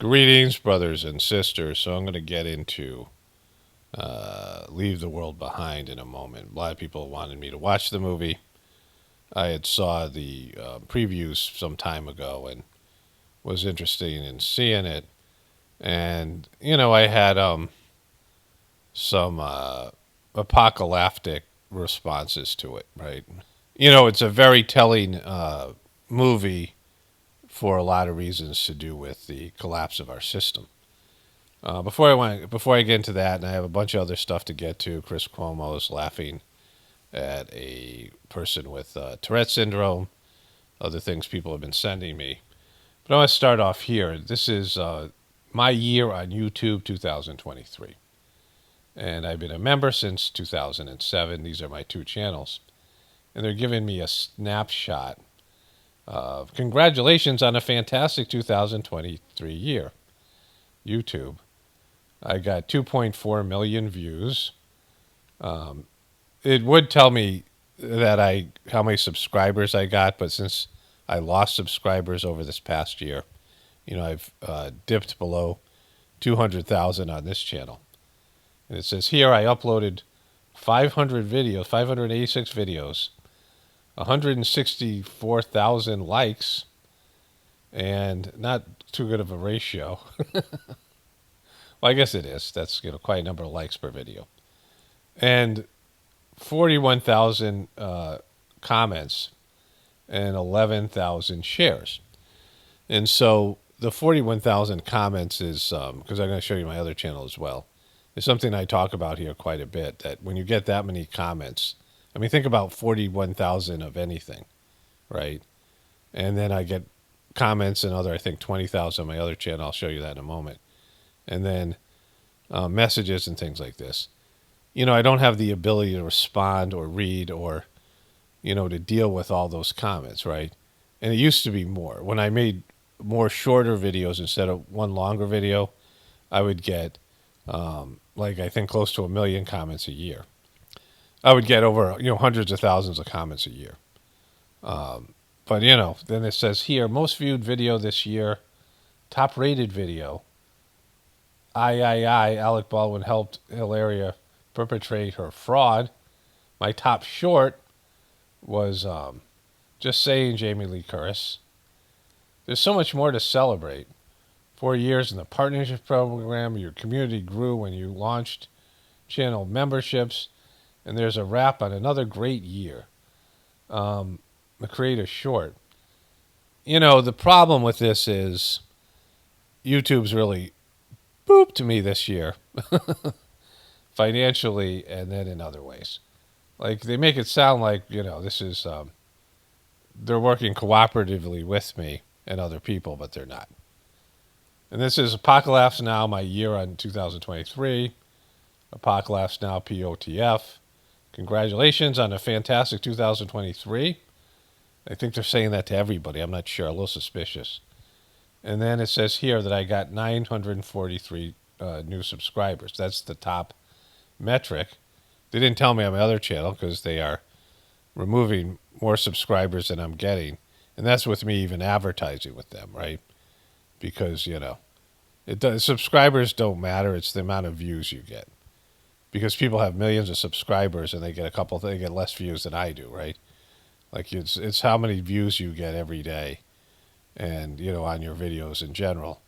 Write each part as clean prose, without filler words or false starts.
Greetings, brothers and sisters. So I'm going to get into Leave the World Behind in a moment. A lot of people wanted me to watch the movie. I had saw the previews some time ago and was interested in seeing it. And, I had some apocalyptic responses to it, right? It's a very telling movie for a lot of reasons to do with the collapse of our system. Before I get into that, and I have a bunch of other stuff to get to. Chris Cuomo is laughing at a person with Tourette syndrome. Other things people have been sending me, but I want to start off here. This is my year on YouTube, 2023, and I've been a member since 2007. These are my two channels, and they're giving me a snapshot of congratulations on a fantastic 2023 year. YouTube. I got 2.4 million views. It would tell me that how many subscribers I got, but since I lost subscribers over this past year, I've dipped below 200,000 on this channel. And it says here I uploaded 500 videos, 586 videos, 164,000 likes, and not too good of a ratio. Well, I guess it is. That's quite a number of likes per video, and 41,000 comments and 11,000 shares. And so the 41,000 comments is because I'm going to show you my other channel as well. It's something I talk about here quite a bit. That when you get that many comments, I mean, think about 41,000 of anything, right? And then I get comments and I think 20,000 on my other channel. I'll show you that in a moment. And then messages and things like this. I don't have the ability to respond or read or, to deal with all those comments, right? And it used to be more. When I made more shorter videos instead of one longer video, I would get, I think close to 1 million comments a year. I would get over, hundreds of thousands of comments a year. But, then it says here, most viewed video this year, top rated video. Alec Baldwin helped Hilaria perpetrate her fraud. My top short was Just Saying, Jamie Lee Curtis. There's so much more to celebrate. 4 years in the partnership program, your community grew when you launched channel memberships, and there's a wrap on another great year. The creator short. The problem with this is YouTube's really booped me this year. Financially and then in other ways. Like they make it sound like, this is they're working cooperatively with me and other people, but they're not. And this is Apocalypse Now, my year on 2023. Apocalypse Now, POTF. Congratulations on a fantastic 2023. I think they're saying that to everybody. I'm not sure. A little suspicious. And then it says here that I got 943 new subscribers. That's the top metric. They didn't tell me on my other channel because they are removing more subscribers than I'm getting. And that's with me even advertising with them, right? Because, subscribers don't matter. It's the amount of views you get. Because people have millions of subscribers and they get less views than I do, right? Like it's how many views you get every day and, on your videos in general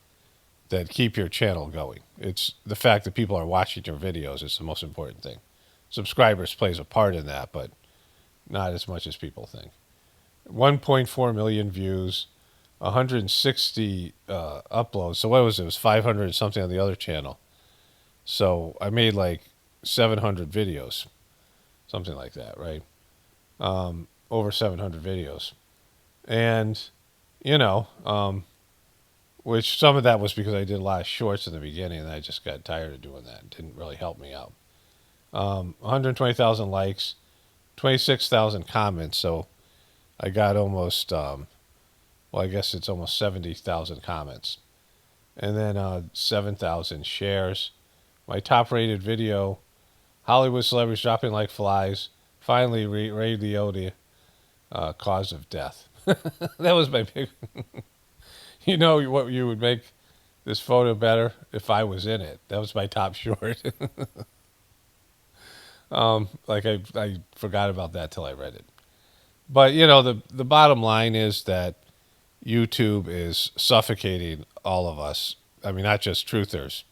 that keep your channel going. It's the fact that people are watching your videos is the most important thing. Subscribers plays a part in that, but not as much as people think. 1.4 million views, 160 uploads. So what was it? It was 500 and something on the other channel. So I made like 700 videos, something like that, right? Over 700 videos. And, which some of that was because I did a lot of shorts in the beginning and I just got tired of doing that. It didn't really help me out. 120,000 likes, 26,000 comments. So I got almost, I guess it's almost 70,000 comments. And then 7,000 shares. My top rated video, Hollywood celebrities dropping like flies. Finally, Ray Liotta, cause of death. That was my big... what you would make this photo better if I was in it. That was my top short. I forgot about that till I read it. But the bottom line is that YouTube is suffocating all of us. I mean, not just truthers.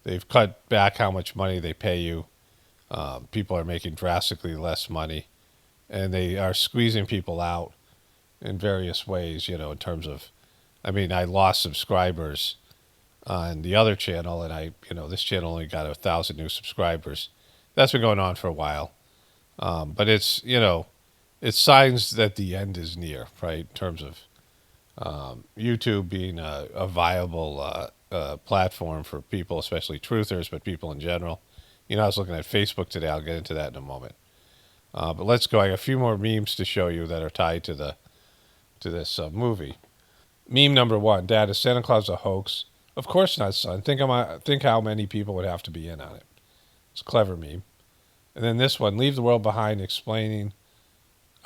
They've cut back how much money they pay you. People are making drastically less money, and they are squeezing people out in various ways. In terms of, I mean, I lost subscribers on the other channel, and this channel only got 1,000 new subscribers. That's been going on for a while, but it's signs that the end is near, right? In terms of YouTube being a viable platform for people, especially truthers, but people in general. I was looking at Facebook today. I'll get into that in a moment. But let's go. I got a few more memes to show you that are tied to this movie. Meme number one: Dad, is Santa Claus a hoax? Of course not, son. Think how many people would have to be in on it. It's a clever meme. And then this one: Leave the world behind, explaining,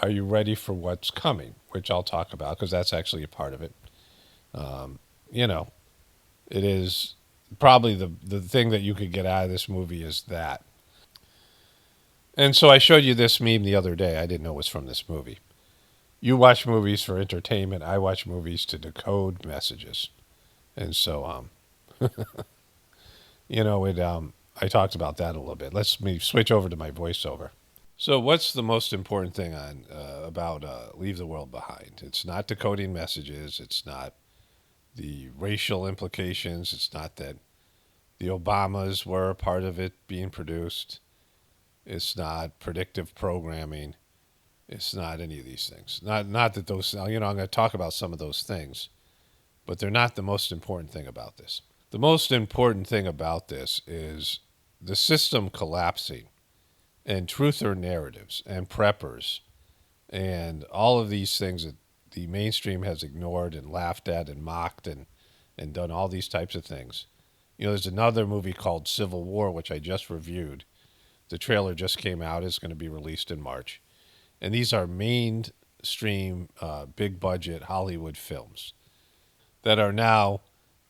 are you ready for what's coming? Which I'll talk about because that's actually a part of it. Um, you know, it is probably the thing that you could get out of this movie is that. And so I showed you this meme the other day. I didn't know it was from this movie. You watch movies for entertainment. I watch movies to decode messages. And so, I talked about that a little bit. Let's me switch over to my voiceover. So, what's the most important thing on about Leave the World Behind? It's not decoding messages. It's not the racial implications. It's not that the Obamas were a part of it being produced. It's not predictive programming. It's not any of these things. Not that those. I'm going to talk about some of those things, but they're not the most important thing about this. The most important thing about this is the system collapsing and truther narratives and preppers and all of these things that the mainstream has ignored and laughed at and mocked and done all these types of things. There's another movie called Civil War, which I just reviewed. The trailer just came out. It's going to be released in March. And these are mainstream, big budget Hollywood films that are now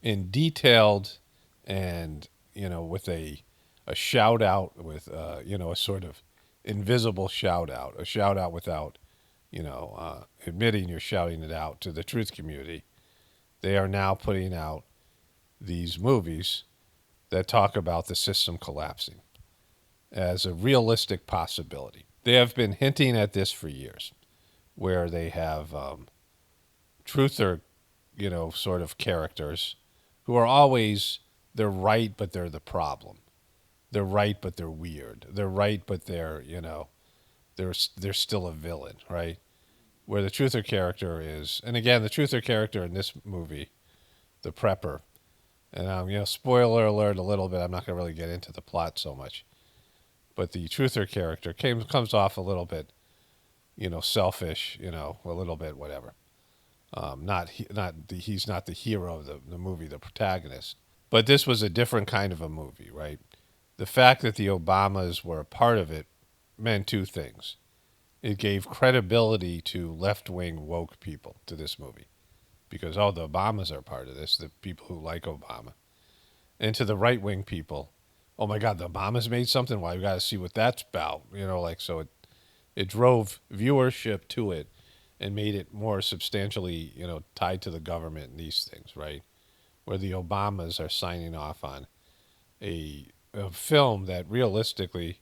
in detailed and, with a shout out with, a sort of invisible a shout out without, admitting you're shouting it out to the truth community. They are now putting out these movies that talk about the system collapsing as a realistic possibility. They have been hinting at this for years, where they have truther, sort of characters who are always, they're right, but they're the problem. They're right, but they're weird. They're right, but they're still a villain, right? Where the truther character is, and again, the truther character in this movie, the prepper, and spoiler alert a little bit. I'm not going to really get into the plot so much, but the truther character comes off a little bit, selfish, a little bit whatever. He's not the hero of the movie, the protagonist. But this was a different kind of a movie, right? The fact that the Obamas were a part of it meant two things. It gave credibility to left-wing woke people to this movie because, the Obamas are part of this, the people who like Obama. And to the right-wing people, oh my God, the Obamas made something? Well, you got to see what that's about. So it drove viewership to it and made it more substantially, tied to the government and these things, right? Where the Obamas are signing off on a film that realistically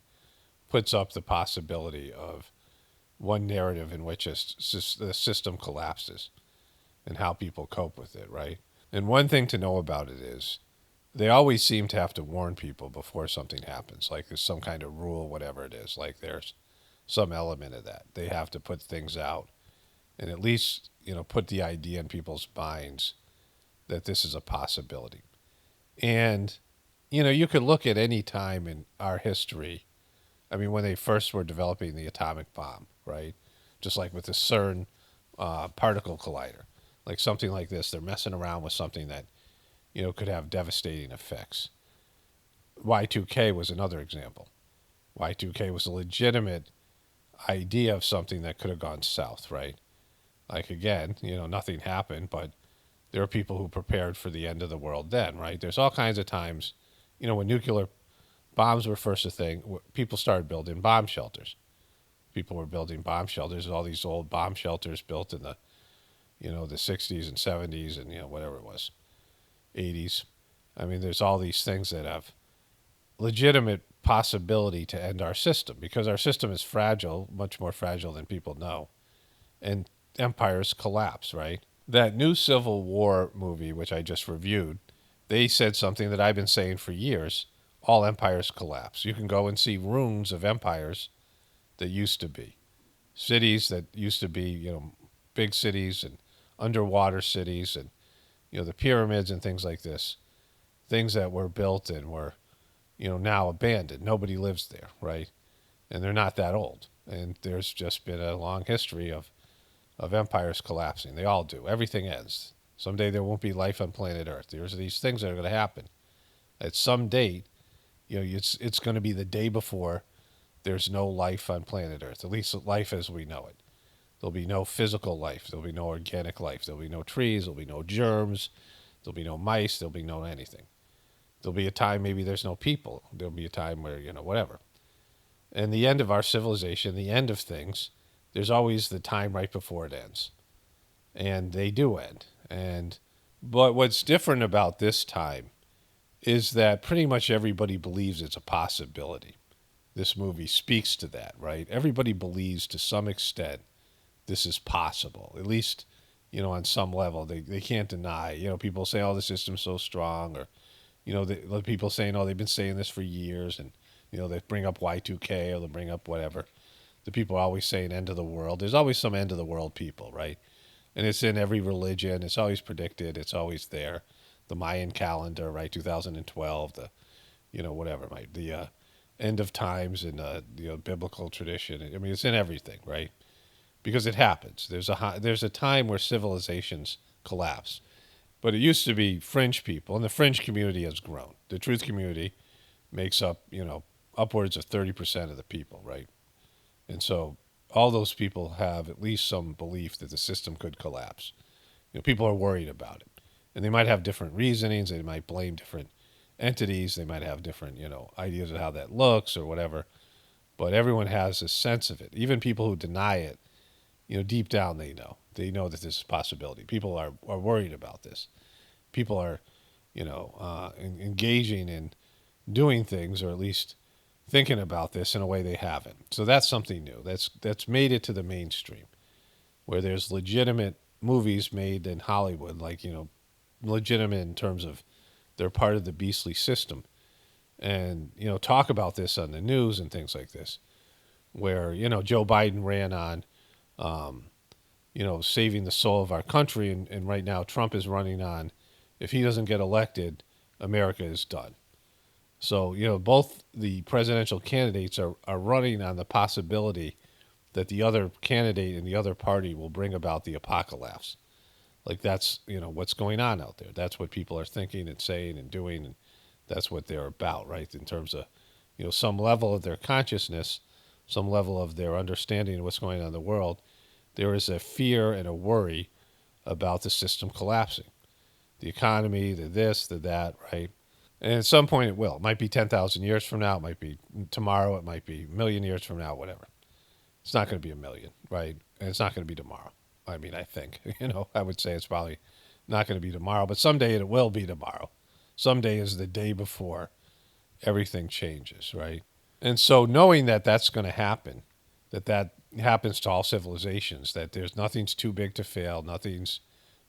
puts up the possibility of one narrative in which the system collapses and how people cope with it, right? And one thing to know about it is they always seem to have to warn people before something happens. Like there's some kind of rule, whatever it is. Like there's some element of that. They have to put things out and at least, put the idea in people's minds that this is a possibility. And, you could look at any time in our history. I mean, when they first were developing the atomic bomb, right? Just like with the CERN particle collider. Like something like this, they're messing around with something that, could have devastating effects. Y2K was another example. Y2K was a legitimate idea of something that could have gone south, right? Like again, nothing happened, but There are people who prepared for the end of the world then, right? There's all kinds of times, when nuclear bombs were first a thing, people started building bomb shelters. People were building bomb shelters. All these old bomb shelters built in the 60s and 70s and, whatever it was, 80s. I mean, there's all these things that have legitimate possibility to end our system because our system is fragile, much more fragile than people know. And empires collapse, right? That new Civil War movie, which I just reviewed, they said something that I've been saying for years. All empires collapse. You can go and see ruins of empires that used to be. Cities that used to be, big cities and underwater cities and, the pyramids and things like this. Things that were built and were, now abandoned. Nobody lives there, right? And they're not that old. And there's just been a long history of empires collapsing. They all do. Everything ends. Someday there won't be life on planet Earth. There's these things that are going to happen. At some date, it's going to be the day before there's no life on planet Earth, at least life as we know it. There'll be no physical life. There'll be no organic life. There'll be no trees. There'll be no germs. There'll be no mice. There'll be no anything. There'll be a time maybe there's no people. There'll be a time where, whatever. And the end of our civilization, the end of things, there's always the time right before it ends. And they do end. But what's different about this time is that pretty much everybody believes it's a possibility. This movie speaks to that, right? Everybody believes to some extent this is possible. At least, on some level, they can't deny. People say, "Oh, the system's so strong," or people saying, "Oh, they've been saying this for years," and they bring up Y2K or they bring up whatever. The people are always saying end of the world. There's always some end of the world people, right? And it's in every religion. It's always predicted. It's always there. The Mayan calendar, right? 2012. Whatever, right? The end of times in biblical tradition. I mean, it's in everything, right? Because it happens. There's a time where civilizations collapse. But it used to be fringe people, and the fringe community has grown. The truth community makes up, upwards of 30% of the people, right? And so all those people have at least some belief that the system could collapse. People are worried about it. And they might have different reasonings. They might blame different entities. They might have different, ideas of how that looks or whatever. But everyone has a sense of it. Even people who deny it, deep down they know. They know that this is a possibility. People are worried about this. People are, engaging in doing things, or at least thinking about this in a way they haven't. So that's something new. That's made it to the mainstream, where there's legitimate movies made in Hollywood, like legitimate in terms of they're part of the beastly system, and talk about this on the news and things like this, where Joe Biden ran on, saving the soul of our country, and right now Trump is running on, if he doesn't get elected, America is done. So, both the presidential candidates are running on the possibility that the other candidate in the other party will bring about the apocalypse. Like that's, what's going on out there. That's what people are thinking and saying and doing. And that's what they're about, right? In terms of, some level of their consciousness, some level of their understanding of what's going on in the world. There is a fear and a worry about the system collapsing. The economy, the this, the that, right? And at some point it will. It might be 10,000 years from now. It might be tomorrow. It might be a million years from now, whatever. It's not going to be a million, right? And it's not going to be tomorrow. I mean, I think, I would say it's probably not going to be tomorrow, but someday it will be tomorrow. Someday is the day before everything changes, right? And so knowing that that's going to happen, that happens to all civilizations, that there's nothing's too big to fail, nothing's,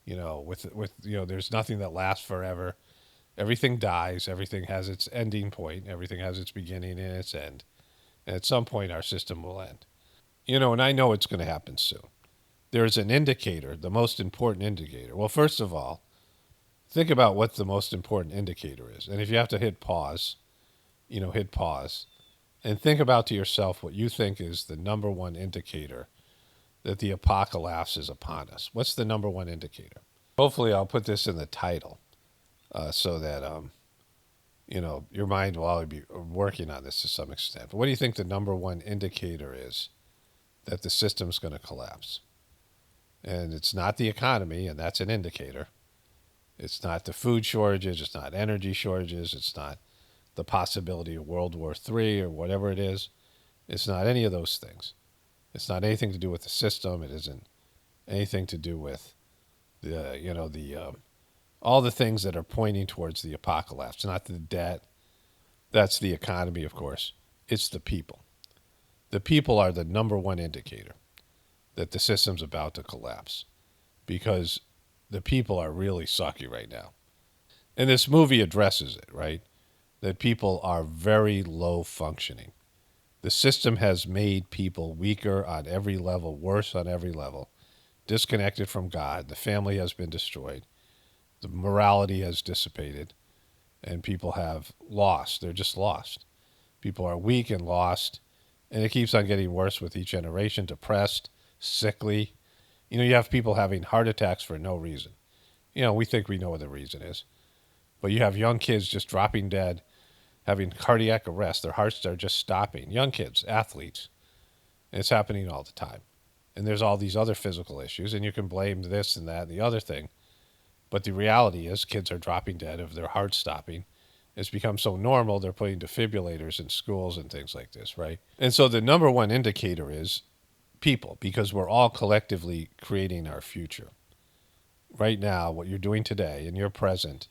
there's nothing that lasts forever. Everything dies. Everything has its ending point. Everything has its beginning and its end. And at some point, our system will end. And I know it's going to happen soon. There's an indicator, the most important indicator. Well, first of all, think about what the most important indicator is. And if you have to hit pause, hit pause and think about to yourself what you think is the number one indicator that the apocalypse is upon us. What's the number one indicator? Hopefully, I'll put this in the title. So that your mind will always be working on this to some extent. But what do you think the number one indicator is that the system's going to collapse? And it's not the economy, and that's an indicator. It's not the food shortages. It's not energy shortages. It's not the possibility of World War III or whatever it is. It's not any of those things. It's not anything to do with the system. It isn't anything to do with the all the things that are pointing towards the apocalypse. It's not the debt. That's the economy, of course. It's the people. The people are the number one indicator that the system's about to collapse because the people are really sucky right now. And this movie addresses it, right? That people are very low functioning. The system has made people weaker on every level, worse on every level, disconnected from God. The family has been destroyed. The morality has dissipated, and people have lost. They're just lost. People are weak and lost, and it keeps on getting worse with each generation, depressed, sickly. You have people having heart attacks for no reason. We think we know what the reason is. But you have young kids just dropping dead, having cardiac arrest. Their hearts are just stopping. Young kids, athletes. And it's happening all the time. And there's all these other physical issues, and you can blame this and that and the other thing. But the reality is kids are dropping dead of their heart stopping. It's become so normal, they're putting defibrillators in schools and things like this, right? And so the number one indicator is people, because we're all collectively creating our future. Right now, what you're doing today in your present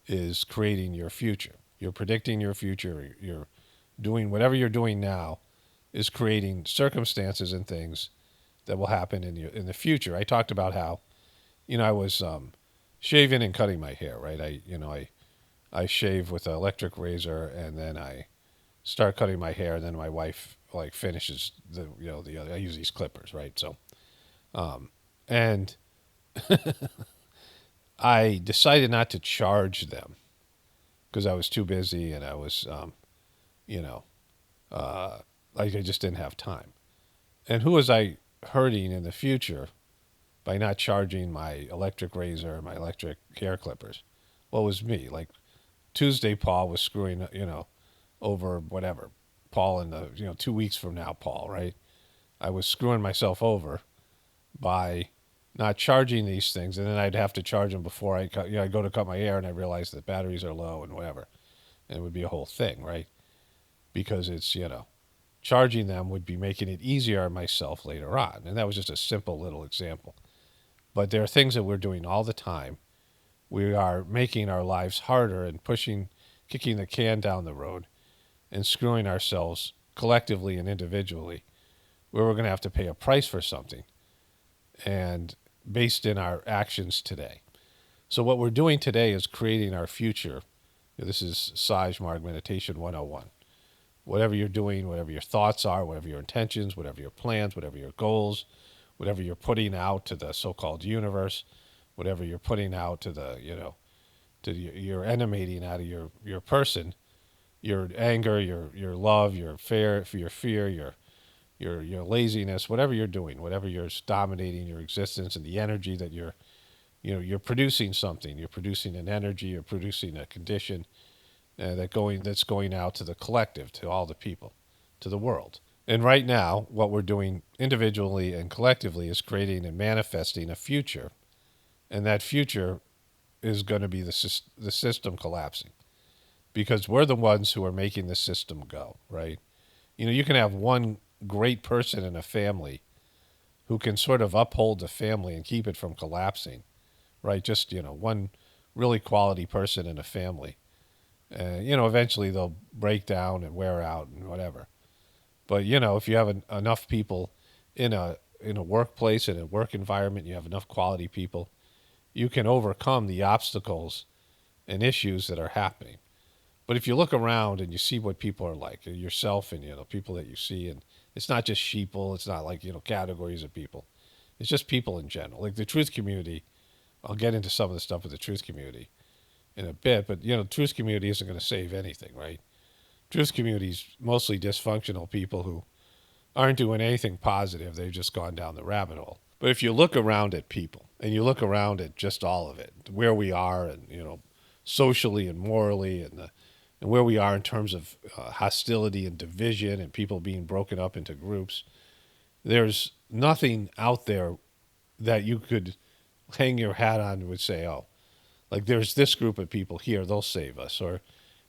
is creating your future. You're predicting your future. You're doing whatever you're doing now is creating circumstances and things that will happen in the future. I talked about how, I was shaving and cutting my hair, right? I shave with an electric razor, and then I start cutting my hair, and then my wife like finishes the other. I use these clippers, right? So, and I decided not to charge them because I was too busy, and I was, you know, like I just didn't have time. And who was I hurting in the future by not charging my electric razor and my electric hair clippers? Well, it was me. Like Tuesday, Paul was screwing, over whatever. Paul in the, 2 weeks from now, Paul, right? I was screwing myself over by not charging these things, and then I'd have to charge them before I cut. I go to cut my hair, and I realize that batteries are low and whatever, and it would be a whole thing, right? Because it's charging them would be making it easier on myself later on, and that was just a simple little example. But there are things that we're doing all the time. We are making our lives harder and kicking the can down the road, and screwing ourselves collectively and individually, where we're going to have to pay a price for something, and based in our actions today. So what we're doing today is creating our future. This is Sajmarg Meditation 101. Whatever you're doing, whatever your thoughts are, whatever your intentions, whatever your plans, whatever your goals, whatever you're putting out to the so-called universe, whatever you're putting out to the, you're emanating out of your person, your anger, your love, your fear, your laziness, whatever you're doing, whatever you're dominating your existence and the energy that you're producing something. You're producing an energy. You're producing a condition that's going out to the collective, to all the people, to the world. And right now, what we're doing individually and collectively is creating and manifesting a future, and that future is going to be the system collapsing, because we're the ones who are making the system go, right? You can have one great person in a family who can sort of uphold the family and keep it from collapsing, right? Just, one really quality person in a family. Eventually they'll break down and wear out and whatever. But, if you have enough people in a workplace, in a work environment, you have enough quality people, you can overcome the obstacles and issues that are happening. But if you look around and you see what people are like, yourself and, people that you see, and it's not just sheeple, it's not like, categories of people. It's just people in general. Like the truth community, I'll get into some of the stuff with the truth community in a bit, but, truth community isn't going to save anything, right? Truth community is mostly dysfunctional people who aren't doing anything positive. They've just gone down the rabbit hole. But if you look around at people and you look around at just all of it, where we are and, socially and morally and where we are in terms of hostility and division and people being broken up into groups, there's nothing out there that you could hang your hat on and would say, oh, Like there's this group of people here, they'll save us. Or,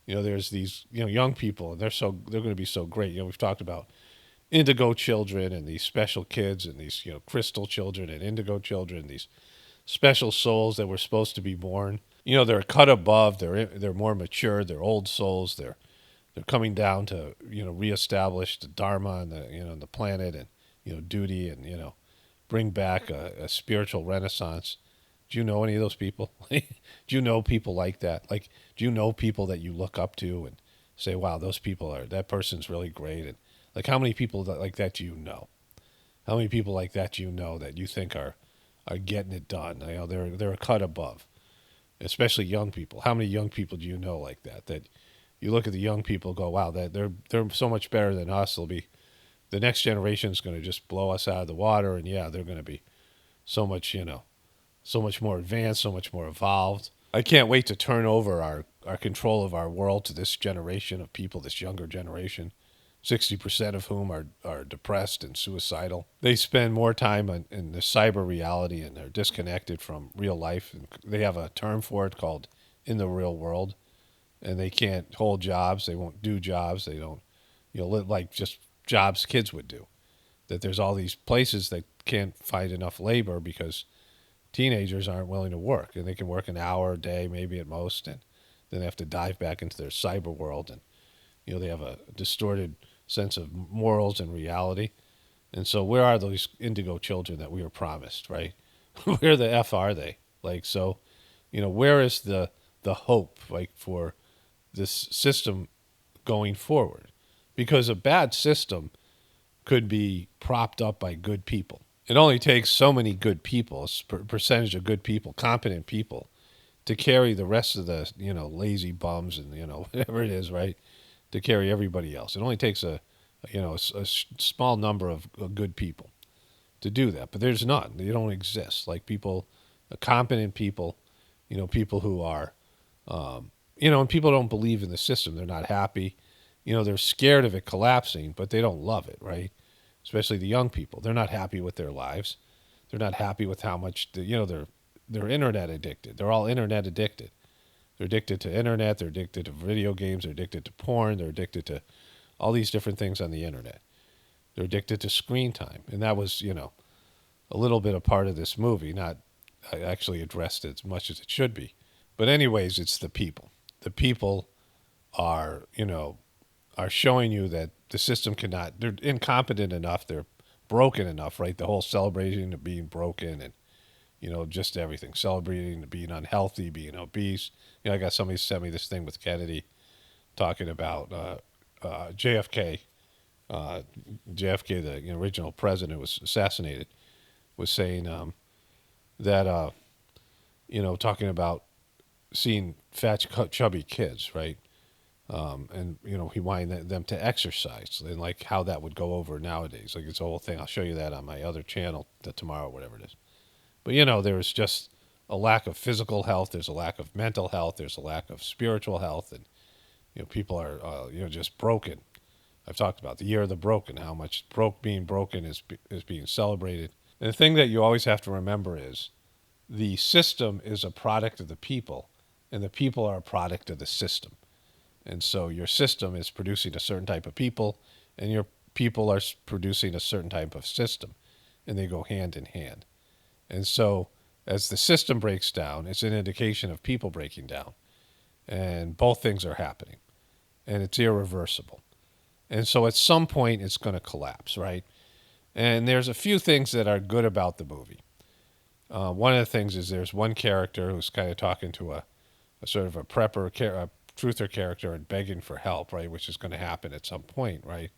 there's these, young people and they're going to be so great. We've talked about indigo children and these special kids and these, crystal children and indigo children, these special souls that were supposed to be born. They're cut above, they're more mature, they're old souls, they're coming down to, reestablish the dharma and the, the planet and, duty and, bring back a spiritual renaissance. Do you know any of those people? Do you know people like that? Like, do you know people that you look up to and say, wow, that person's really great? And like, how many people like that do you know? How many people like that do you know that you think are getting it done? They're a cut above, especially young people. How many young people do you know like that? That you look at the young people, and go, wow, that they're so much better than us. The next generation is going to just blow us out of the water, and yeah, they're going to be so much, so much more advanced, so much more evolved. I can't wait to turn over our control of our world to this generation of people, this younger generation, 60% of whom are depressed and suicidal. They spend more time in the cyber reality and they're disconnected from real life. And they have a term for it called in the real world. And they can't hold jobs. They won't do jobs. They don't, live like just jobs kids would do. That there's all these places that can't find enough labor because teenagers aren't willing to work. And they can work an hour a day, maybe at most. And then they have to dive back into their cyber world. And, they have a distorted sense of morals and reality. And so where are those indigo children that we were promised, right? Where the F are they? Like, so, where is the hope, like, for this system going forward? Because a bad system could be propped up by good people. It only takes so many good people, a percentage of good people, competent people, to carry the rest of the, lazy bums and, whatever it is, right? To carry everybody else. It only takes a small number of good people to do that. But there's none. They don't exist. Like people, competent people, people who are, and people don't believe in the system. They're not happy. They're scared of it collapsing, but they don't love it, right? Especially the young people. They're not happy with their lives. They're not happy with how much, they're internet addicted. They're all internet addicted. They're addicted to internet. They're addicted to video games. They're addicted to porn. They're addicted to all these different things on the internet. They're addicted to screen time. And that was, a little bit a part of this movie, not actually addressed as much as it should be. But anyways, it's the people. The people are, are showing you that the system cannot, they're incompetent enough, they're broken enough, right? The whole celebration of being broken and, just everything. Celebrating being unhealthy, being obese. I got somebody sent me this thing with Kennedy talking about JFK. JFK, the original president who was assassinated, was saying that, talking about seeing fat, chubby kids, right? And, he wanted them to exercise and like how that would go over nowadays. Like it's a whole thing. I'll show you that on my other channel tomorrow, whatever it is. But, there's just a lack of physical health. There's a lack of mental health. There's a lack of spiritual health. And, people are, just broken. I've talked about the year of the broken, how much being broken is being celebrated. And the thing that you always have to remember is the system is a product of the people, and the people are a product of the system. And so your system is producing a certain type of people, and your people are producing a certain type of system, and they go hand in hand. And so as the system breaks down, it's an indication of people breaking down. And both things are happening. And it's irreversible. And so at some point, it's going to collapse, right? And there's a few things that are good about the movie. One of the things is there's one character who's kind of talking to a sort of a prepper, a truther character and begging for help, right? Which is going to happen at some point, right?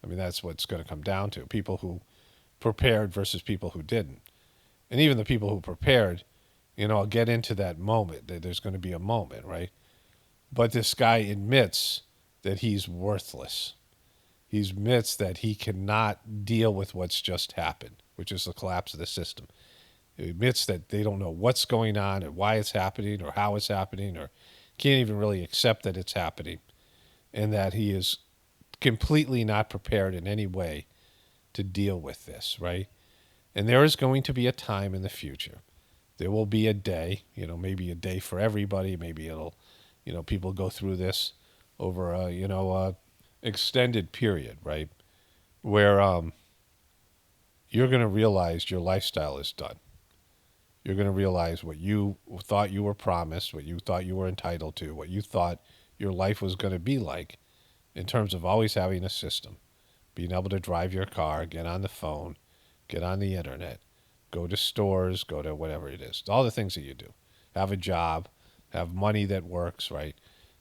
I mean, that's what's going to come down to. People who prepared versus people who didn't. And even the people who prepared, I'll get into that moment. There's going to be a moment, right? But this guy admits that he's worthless. He admits that he cannot deal with what's just happened, which is the collapse of the system. He admits that they don't know what's going on and why it's happening or how it's happening or can't even really accept that it's happening, and that he is completely not prepared in any way to deal with this, right? And there is going to be a time in the future There will be a day, maybe a day for everybody. Maybe it'll, people go through this over a, extended period, right? Where you're going to realize your lifestyle is done. You're going to realize what you thought you were promised, what you thought you were entitled to, what you thought your life was going to be like in terms of always having a system, being able to drive your car, get on the phone, get on the internet, go to stores, go to whatever it is, all the things that you do, have a job, have money that works, right?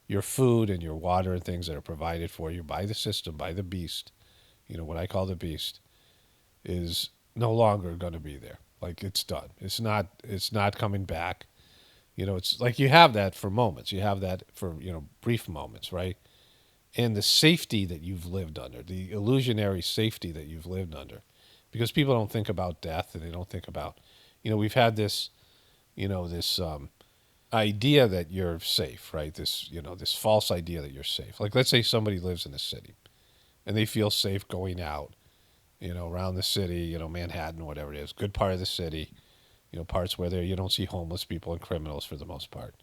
Your food and your water and things that are provided for you by the system, by the beast, what I call the beast, is no longer going to be there. Like it's done. It's not coming back. It's like you have that for moments. You have that for, brief moments, right? And the safety that you've lived under, the illusionary safety that you've lived under, because people don't think about death and they don't think about, we've had this, this idea that you're safe, right? This false idea that you're safe. Like, let's say somebody lives in a city and they feel safe going out, around the city, Manhattan, whatever it is, good part of the city, parts where you don't see homeless people and criminals for the most part.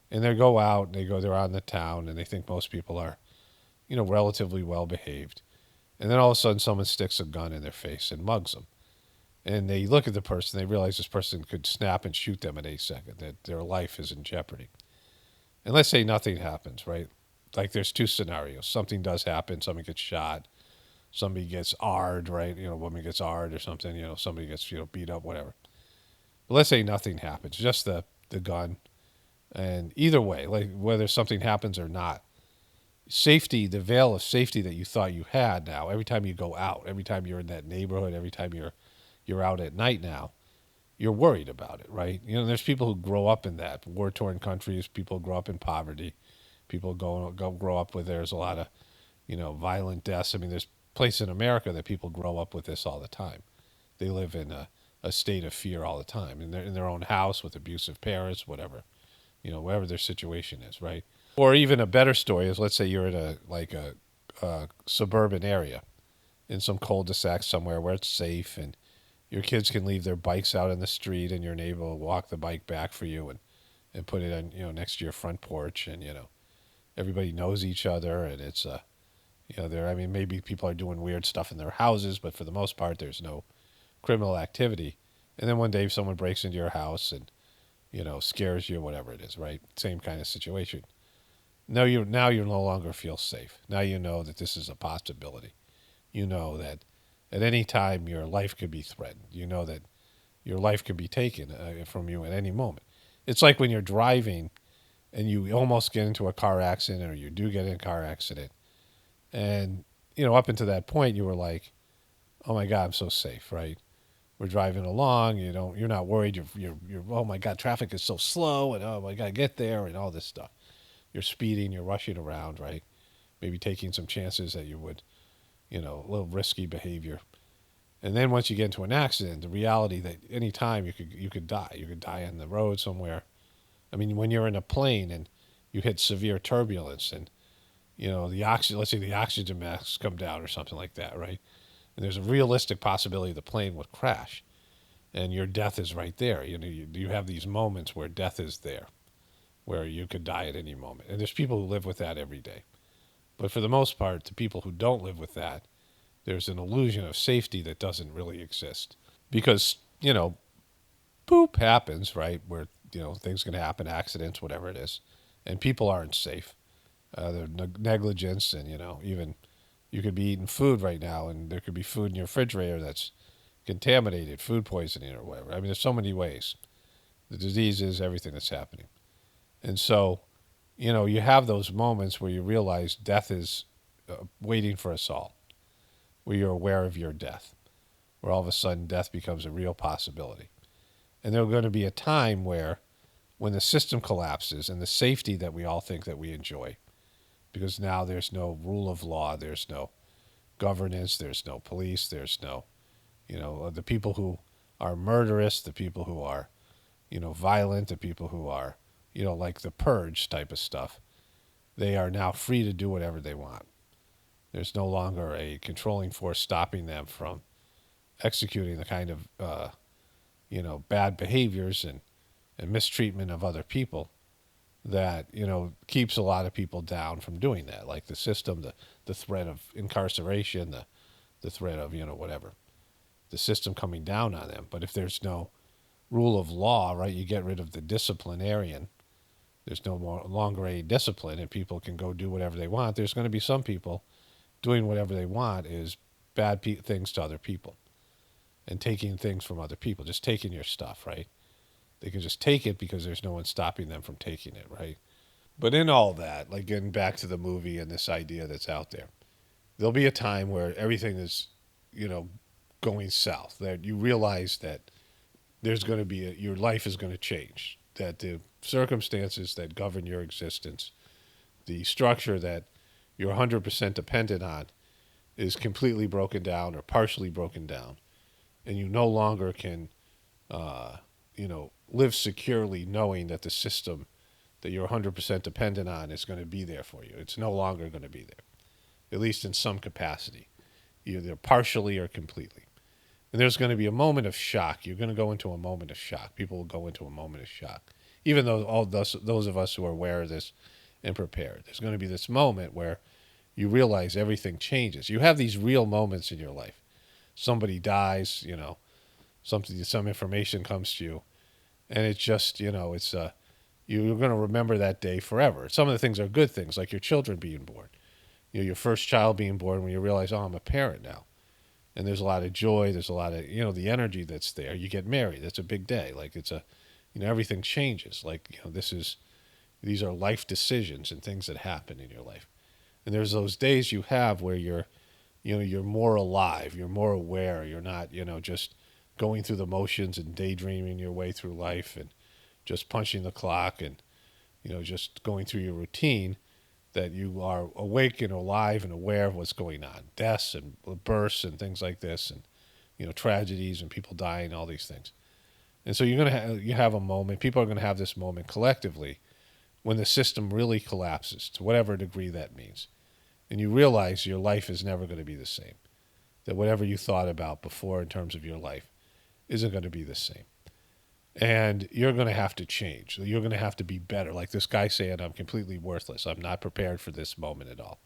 And they go out and they're on the town and they think most people are, relatively well behaved. And then all of a sudden someone sticks a gun in their face and mugs them. And they look at the person, they realize this person could snap and shoot them at any second, that their life is in jeopardy. And let's say nothing happens, right? Like there's two scenarios. Something does happen, somebody gets shot, somebody gets AR'd, right? A woman gets AR'd or something, somebody gets, beat up, whatever. But let's say nothing happens, just the gun. And either way, like whether something happens or not, safety, the veil of safety that you thought you had now, every time you go out, every time you're in that neighborhood, every time you're out at night now, you're worried about it, right? There's people who grow up in that war-torn countries. People grow up in poverty. People grow up with there's a lot of, violent deaths. I mean, there's places in America that people grow up with this all the time. They live in a state of fear all the time, in their own house with abusive parents, whatever, whatever their situation is, right? Or even a better story is, let's say you're in a suburban area in some cul-de-sac somewhere where it's safe and your kids can leave their bikes out in the street and your neighbor will walk the bike back for you and put it on, next to your front porch, and, everybody knows each other, and it's, I mean, maybe people are doing weird stuff in their houses, but for the most part, there's no criminal activity. And then one day someone breaks into your house and, scares you, whatever it is, right? Same kind of situation. No, now you no longer feel safe. Now you know that this is a possibility. You know that at any time your life could be threatened. You know that your life could be taken from you at any moment. It's like when you're driving and you almost get into a car accident, or you do get in a car accident, and up until that point you were like, "Oh my God, I'm so safe," right? We're driving along. You're not worried. You're. Oh my God, traffic is so slow, and oh my God, get there, and all this stuff. You're speeding. You're rushing around, right? Maybe taking some chances that you would, a little risky behavior. And then once you get into an accident, the reality that any time you could die. You could die on the road somewhere. I mean, when you're in a plane and you hit severe turbulence and the oxygen, let's say the oxygen masks come down or something like that, right? And there's a realistic possibility the plane would crash, and your death is right there. You have these moments where death is there, where you could die at any moment. And there's people who live with that every day. But for the most part, the people who don't live with that, there's an illusion of safety that doesn't really exist. Because, poop happens, right? Where, things can happen, accidents, whatever it is. And people aren't safe. They're negligence, and, even you could be eating food right now and there could be food in your refrigerator that's contaminated, food poisoning or whatever. I mean, there's so many ways. The diseases, everything that's happening. And so, you have those moments where you realize death is waiting for us all, where you're aware of your death, where all of a sudden death becomes a real possibility. And there's going to be a time where, when the system collapses and the safety that we all think that we enjoy, because now there's no rule of law, there's no governance, there's no police, there's no, the people who are murderous, the people who are, violent, the people who are, like the purge type of stuff, they are now free to do whatever they want. There's no longer a controlling force stopping them from executing the kind of, bad behaviors. And and mistreatment of other people that keeps a lot of people down from doing that, like the system, the threat of incarceration, the threat of whatever, the system coming down on them. But if there's no rule of law, right, you get rid of the disciplinarian. There's no more longer a discipline, and people can go do whatever they want. There's going to be some people doing whatever they want is bad things to other people and taking things from other people, just taking your stuff, right? They can just take it because there's no one stopping them from taking it, right? But in all that, like getting back to the movie and this idea that's out there, there'll be a time where everything is, you know, going south. That you realize that there's going to be your life is going to change. That the circumstances that govern your existence, the structure that you're 100% dependent on, is completely broken down or partially broken down, and you no longer can, live securely knowing that the system that you're 100% dependent on is going to be there for you. It's no longer going to be there, at least in some capacity, either partially or completely. And there's going to be a moment of shock. You're going to go into a moment of shock. People will go into a moment of shock, even though all those of us who are aware of this and prepared. There's going to be this moment where you realize everything changes. You have these real moments in your life. Somebody dies, some information comes to you, and it's just, you're going to remember that day forever. Some of the things are good things, like your children being born. Your first child being born, when you realize, oh, I'm a parent now. And there's a lot of joy. There's a lot of, the energy that's there. You get married. That's a big day. Like everything changes. Like, these are life decisions and things that happen in your life. And there's those days you have where you're more alive. You're more aware. You're not, just going through the motions and daydreaming your way through life and just punching the clock and, just going through your routine. That you are awake and alive and aware of what's going on, deaths and births and things like this, and tragedies and people dying, all these things. And so you have a moment. People are going to have this moment collectively when the system really collapses to whatever degree that means, and you realize your life is never going to be the same. That whatever you thought about before in terms of your life isn't going to be the same. And you're going to have to change. You're going to have to be better. Like this guy saying, I'm completely worthless. I'm not prepared for this moment at all.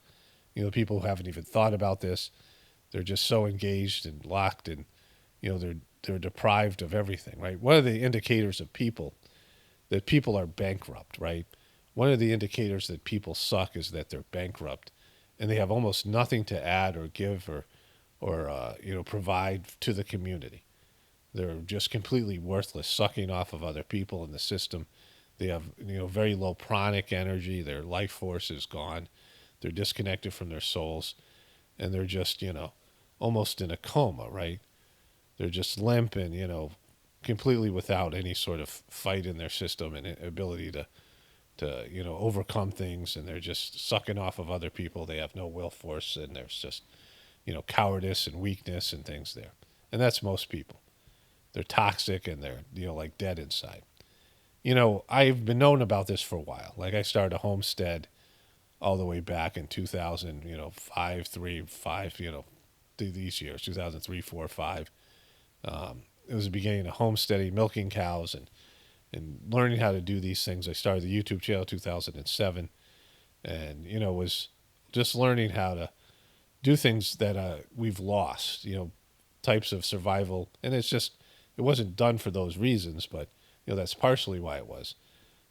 People who haven't even thought about this, they're just so engaged and locked and, they're deprived of everything, right? One of the indicators of that people are bankrupt, right? One of the indicators that people suck is that they're bankrupt and they have almost nothing to add or give or provide to the community. They're just completely worthless, sucking off of other people in the system. They have, very low pranic energy. Their life force is gone. They're disconnected from their souls. And they're just, almost in a coma, right? They're just limp and, completely without any sort of fight in their system and ability to overcome things. And they're just sucking off of other people. They have no will force. And there's just, cowardice and weakness and things there. And that's most people. They're toxic and they're, like dead inside. I've been known about this for a while. Like I started a homestead all the way back in 2000, 5, these years, 2003, 4, 5. It was the beginning of homesteading, milking cows and learning how to do these things. I started the YouTube channel in 2007 and, was just learning how to do things that we've lost, types of survival. And it wasn't done for those reasons, but that's partially why it was.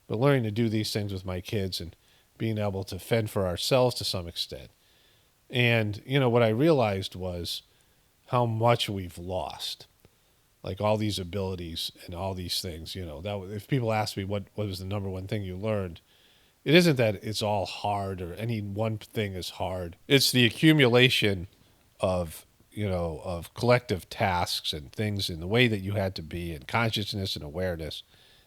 But learning to do these things with my kids and being able to fend for ourselves to some extent. And what I realized was how much we've lost, like all these abilities and all these things. That if people ask me what was the number one thing you learned, it isn't that it's all hard or any one thing is hard. It's the accumulation of of collective tasks and things in the way that you had to be and consciousness and awareness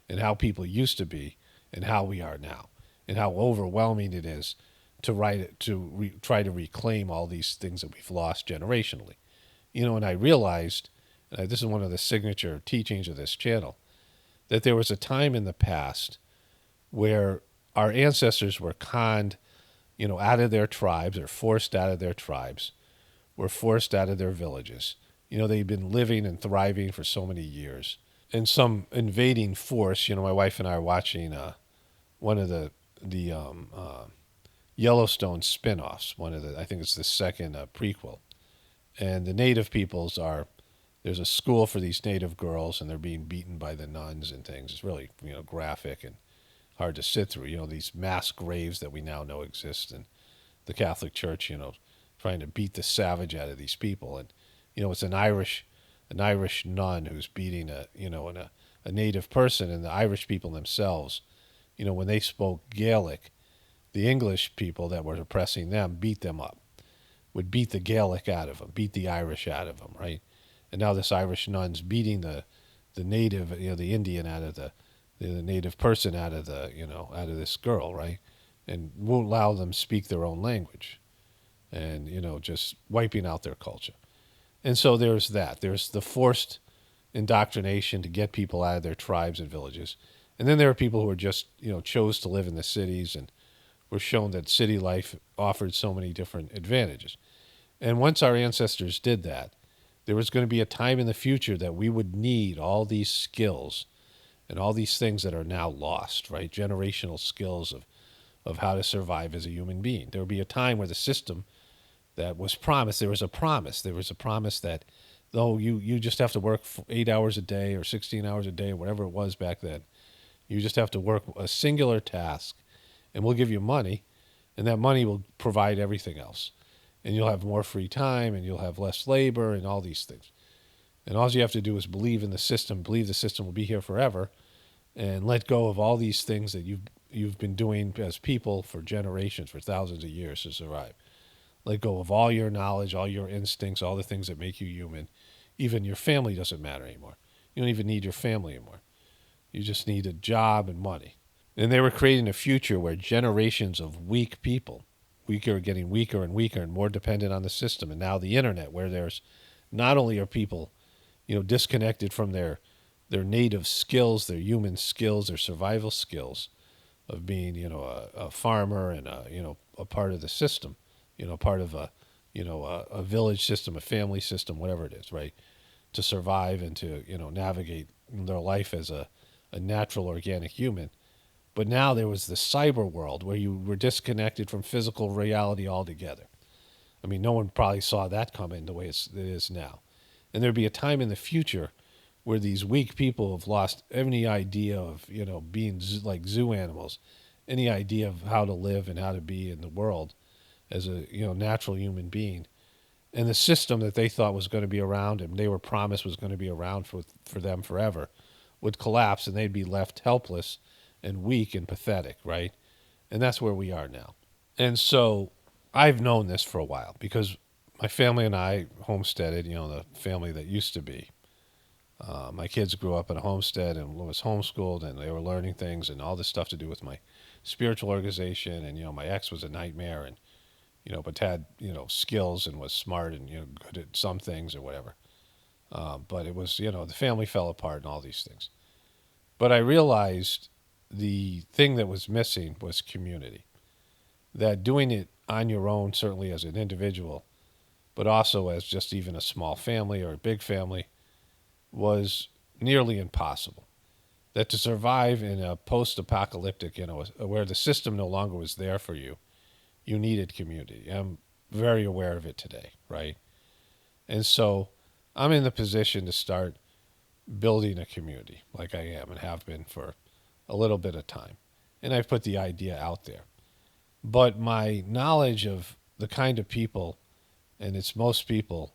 and how people used to be and how we are now and how overwhelming it is to try to reclaim all these things that we've lost generationally. And I realized, and this is one of the signature teachings of this channel, that there was a time in the past where our ancestors were conned, out of their tribes or forced out of their tribes, were forced out of their villages. They'd been living and thriving for so many years. and some invading force. My wife and I are watching one of the Yellowstone spin-offs. I think it's the second prequel, and the native peoples are. There's a school for these native girls, and they're being beaten by the nuns and things. It's really graphic and hard to sit through. These mass graves that we now know exist in the Catholic Church. Trying to beat the savage out of these people, and it's an Irish nun who's beating a native person, and the Irish people themselves. When they spoke Gaelic, the English people that were oppressing them beat them up, would beat the Gaelic out of them, beat the Irish out of them, right? And now this Irish nun's beating the native, the Indian out of the native person out of out of this girl, right? And won't allow them to speak their own language, and just wiping out their culture. And so there's that. There's the forced indoctrination to get people out of their tribes and villages. And then there are people who are just, chose to live in the cities and were shown that city life offered so many different advantages. And once our ancestors did that, there was going to be a time in the future that we would need all these skills and all these things that are now lost, right? Generational skills of how to survive as a human being. There would be a time where the system that was promised, there was a promise. There was a promise that, though you just have to work 8 hours a day or 16 hours a day, whatever it was back then, you just have to work a singular task, and we'll give you money, and that money will provide everything else. And you'll have more free time, and you'll have less labor, and all these things. And all you have to do is believe in the system, believe the system will be here forever, and let go of all these things that you've been doing as people for generations, for thousands of years to survive. Let go of all your knowledge, all your instincts, all the things that make you human. Even your family doesn't matter anymore. You don't even need your family anymore. You just need a job and money. And they were creating a future where generations of weak people, getting weaker and weaker and more dependent on the system. And now the internet, where there's not only are people, disconnected from their native skills, their human skills, their survival skills of being, a farmer and a part of the system, part of a village system, a family system, whatever it is, right? To survive and to, navigate their life as a natural organic human. But now there was the cyber world where you were disconnected from physical reality altogether. I mean, no one probably saw that coming the way it is now. And there'd be a time in the future where these weak people have lost any idea of, being like zoo animals, any idea of how to live and how to be in the world as a, natural human being. And the system that they thought was going to be around and they were promised was going to be around for them forever would collapse, and they'd be left helpless and weak and pathetic, right? And that's where we are now. And so I've known this for a while because my family and I homesteaded, the family that used to be. My kids grew up in a homestead and was homeschooled, and they were learning things and all this stuff to do with my spiritual organization. And, my ex was a nightmare and, but had, skills and was smart and, good at some things or whatever. But it was, the family fell apart and all these things. But I realized the thing that was missing was community. That doing it on your own, certainly as an individual, but also as just even a small family or a big family, was nearly impossible. That to survive in a post-apocalyptic, where the system no longer was there for you, you needed community. I'm very aware of it today, right? And so I'm in the position to start building a community like I am and have been for a little bit of time. And I've put the idea out there. But my knowledge of the kind of people, and it's most people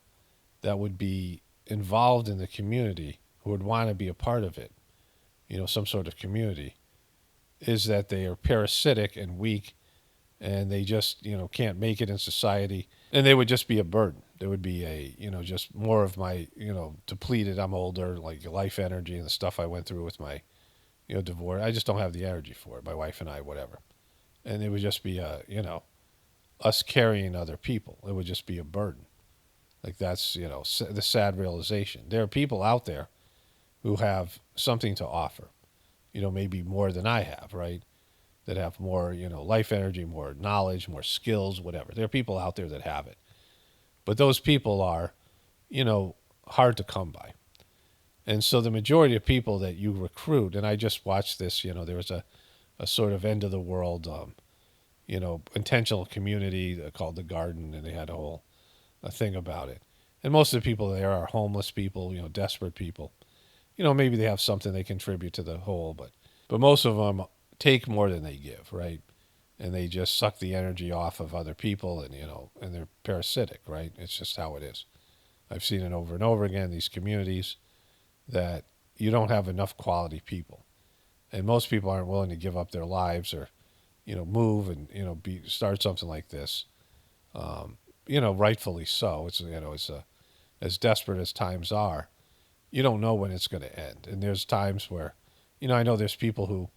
that would be involved in the community who would want to be a part of it, some sort of community, is that they are parasitic and weak and they just, can't make it in society, and they would just be a burden. There would be a, just more of my, depleted, I'm older, like life energy and the stuff I went through with my, divorce. I just don't have the energy for it, my wife and I, whatever. And it would just be, us carrying other people. It would just be a burden. Like that's, the sad realization. There are people out there who have something to offer, maybe more than I have, right? That have more, life energy, more knowledge, more skills, whatever. There are people out there that have it. But those people are, hard to come by. And so the majority of people that you recruit, and I just watched this, there was a sort of end of the world, intentional community called the Garden, and they had a thing about it. And most of the people there are homeless people, desperate people. Maybe they have something they contribute to the whole, but most of them take more than they give, right? And they just suck the energy off of other people, and they're parasitic, right? It's just how it is. I've seen it over and over again. These communities that you don't have enough quality people, and most people aren't willing to give up their lives or move and start something like this. Rightfully so. It's as desperate as times are. You don't know when it's going to end, and there's times where, I know there's people who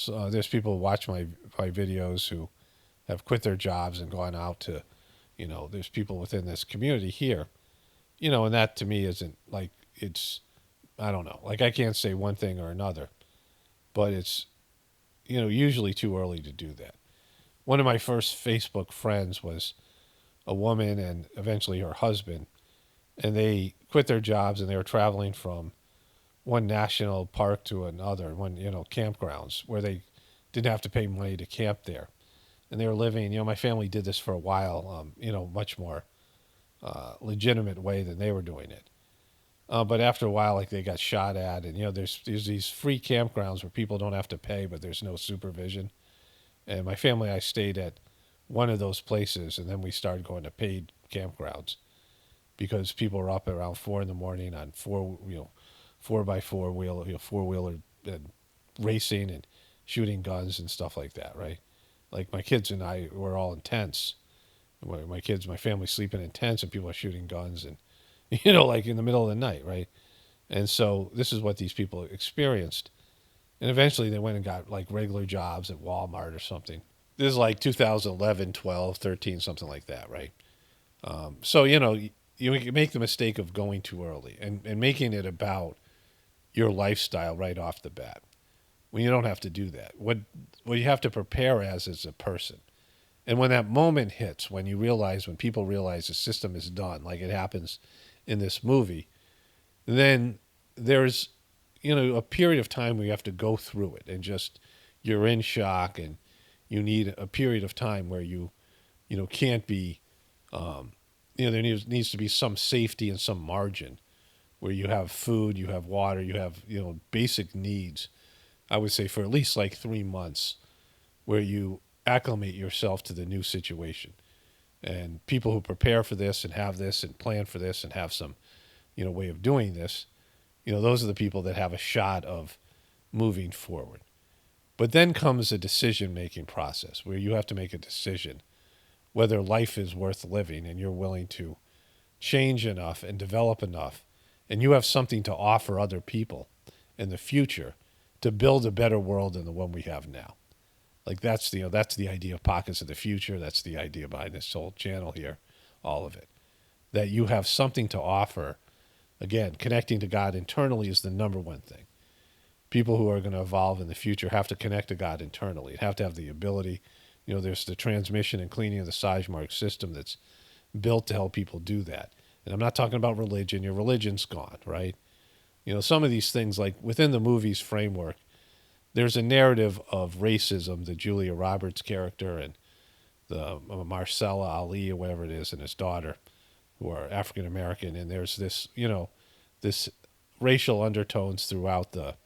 watch my videos who have quit their jobs and gone out to, there's people within this community here, and that to me isn't like it's, I don't know, like I can't say one thing or another, but it's, usually too early to do that. One of my first Facebook friends was a woman and eventually her husband, and they quit their jobs and they were traveling from one national park to another, campgrounds where they didn't have to pay money to camp there. And they were living, my family did this for a while, much more legitimate way than they were doing it. But after a while, like they got shot at, and there's these free campgrounds where people don't have to pay, but there's no supervision. And my family and I stayed at one of those places, and then we started going to paid campgrounds because people were up around 4 a.m. on 4x4 wheel, 4-wheeler, and racing and shooting guns and stuff like that, right? Like my kids and I were all in tents. My family sleeping in tents, and people are shooting guns, and like in the middle of the night, right? And so this is what these people experienced. And eventually they went and got like regular jobs at Walmart or something. This is like 2011, 12, 13, something like that, right? So, you make the mistake of going too early and making it about your lifestyle right off the bat when you don't have to do that. What you have to prepare as is a person. And when that moment hits, when people realize the system is done, like it happens in this movie, then there's, a period of time where you have to go through it and just, you're in shock, and you need a period of time where you can't be, there needs to be some safety and some margin where you have food, you have water, you have, basic needs. I would say for at least like 3 months where you acclimate yourself to the new situation. And people who prepare for this and have this and plan for this and have some, way of doing this, those are the people that have a shot of moving forward. But then comes a decision-making process where you have to make a decision whether life is worth living, and you're willing to change enough and develop enough, and you have something to offer other people in the future to build a better world than the one we have now. Like that's the idea of Pockets of the Future. That's the idea behind this whole channel here, all of it. That you have something to offer. Again, connecting to God internally is the number one thing. People who are going to evolve in the future have to connect to God internally. Have to have the ability. There's the transmission and cleaning of the Sajmark system that's built to help people do that. And I'm not talking about religion. Your religion's gone, right? Some of these things, like within the movie's framework, there's a narrative of racism, the Julia Roberts character and the Marcella Ali or whatever it is, and his daughter, who are African American, and there's this, this racial undertones throughout the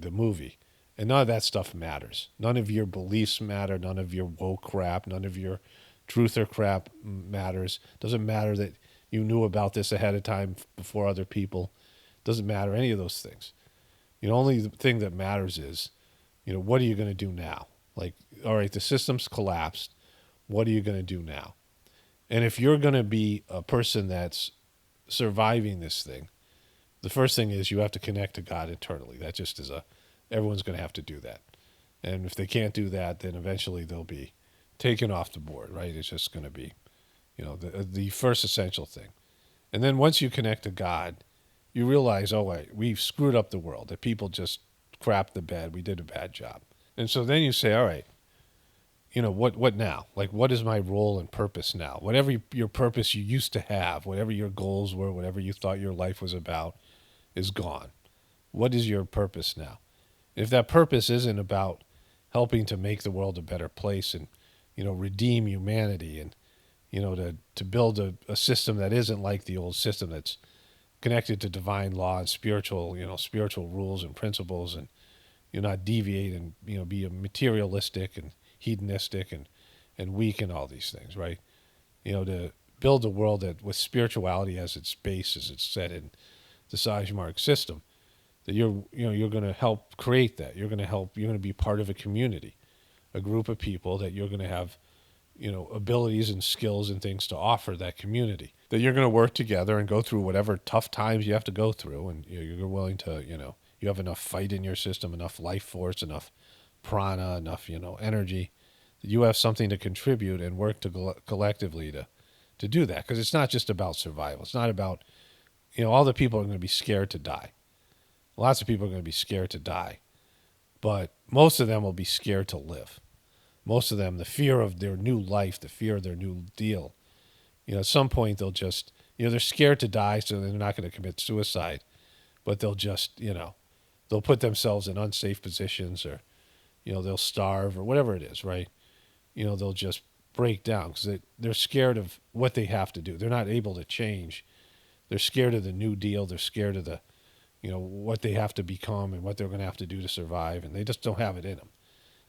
movie, and none of that stuff matters. None of your beliefs matter. None of your woke crap. None of your truther crap matters. Doesn't matter that you knew about this ahead of time before other people. Doesn't matter any of those things. Only the thing that matters is, what are you going to do now? Like, all right, the system's collapsed. What are you going to do now? And if you're going to be a person that's surviving this thing, the first thing is you have to connect to God internally. That just is everyone's going to have to do that. And if they can't do that, then eventually they'll be taken off the board, right? It's just going to be, the first essential thing. And then once you connect to God, you realize, oh, wait, we've screwed up the world, that people just crapped the bed. We did a bad job. And so then you say, all right, what now? Like, what is my role and purpose now? Whatever your purpose you used to have, whatever your goals were, whatever you thought your life was about, is gone. What is your purpose now? If that purpose isn't about helping to make the world a better place and, redeem humanity and, to build a system that isn't like the old system that's connected to divine law and spiritual rules and principles, and not deviate and, be materialistic and hedonistic and weak and all these things, right? To build a world that with spirituality as its base, as it's set in the Sajmark system, that you're going to help create that. You're going to be part of a community, a group of people that you're going to have, abilities and skills and things to offer that community. That you're going to work together and go through whatever tough times you have to go through, and you're willing to, you have enough fight in your system, enough life force, enough prana, enough, energy, that you have something to contribute and work to collectively to do that. Because it's not just about survival. It's not about, all the people are going to be scared to die. Lots of people are going to be scared to die, but most of them will be scared to live. Most of them, the fear of their new life, the fear of their new deal. At some point they'll just, they're scared to die, so they're not going to commit suicide, but they'll just, they'll put themselves in unsafe positions, or, they'll starve or whatever it is, right? They'll just break down because they're scared of what they have to do. They're not able to change. They're scared of the new deal. They're scared of the, what they have to become and what they're going to have to do to survive, and they just don't have it in them.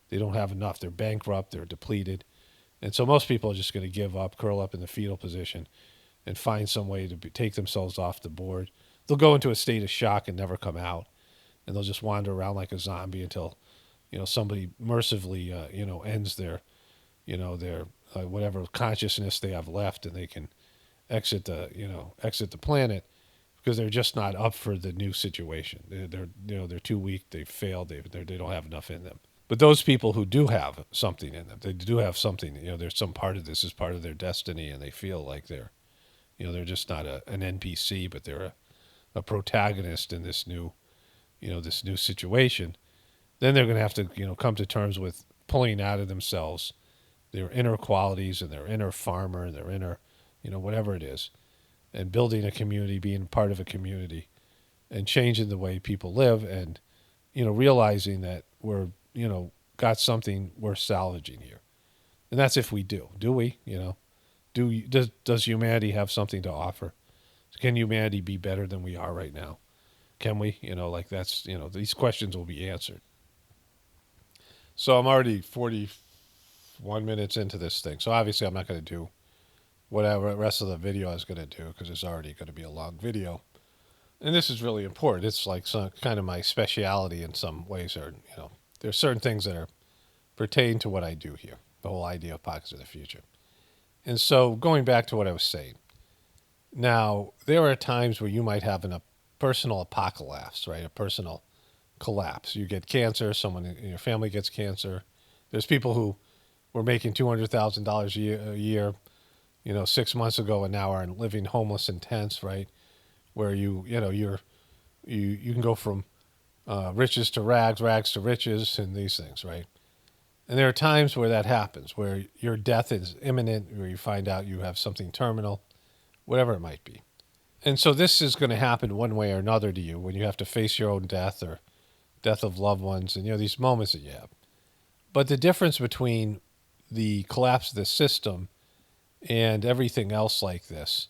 They don't have enough. They're bankrupt. They're depleted. And so most people are just going to give up, curl up in the fetal position, and find some way to take themselves off the board. They'll go into a state of shock and never come out, and they'll just wander around like a zombie until, somebody mercifully, ends their, their whatever consciousness they have left, and they can exit the planet, because they're just not up for the new situation. They're too weak. They've failed. They don't have enough in them. But those people who do have something in them, they do have something. There's some part of this is part of their destiny, and they feel like they're just not an NPC, but they're a protagonist in this new, this new situation. Then they're going to have to, come to terms with pulling out of themselves their inner qualities and their inner farmer and their inner, whatever it is, and building a community, being part of a community, and changing the way people live, and, realizing that we're, got something worth salvaging here. And that's if we do. Do we? Does humanity have something to offer? Can humanity be better than we are right now? Can we? That's, these questions will be answered. So I'm already 41 minutes into this thing. So obviously I'm not going to do whatever the rest of the video I was going to do, because it's already going to be a long video. And this is really important. It's like some kind of my speciality in some ways, or, there's certain things that are pertain to what I do here, the whole idea of pockets of the future. And so going back to what I was saying, now there are times where you might have a personal apocalypse, right? A personal collapse. You get cancer, someone in your family gets cancer. There's people who were making $200,000 a year, 6 months ago, and now are living homeless in tents, right? Where you can go from riches to rags, rags to riches, and these things, right? And there are times where that happens, where your death is imminent, where you find out you have something terminal, whatever it might be. And so this is going to happen one way or another to you when you have to face your own death or death of loved ones, and these moments that you have. But the difference between the collapse of the system and everything else like this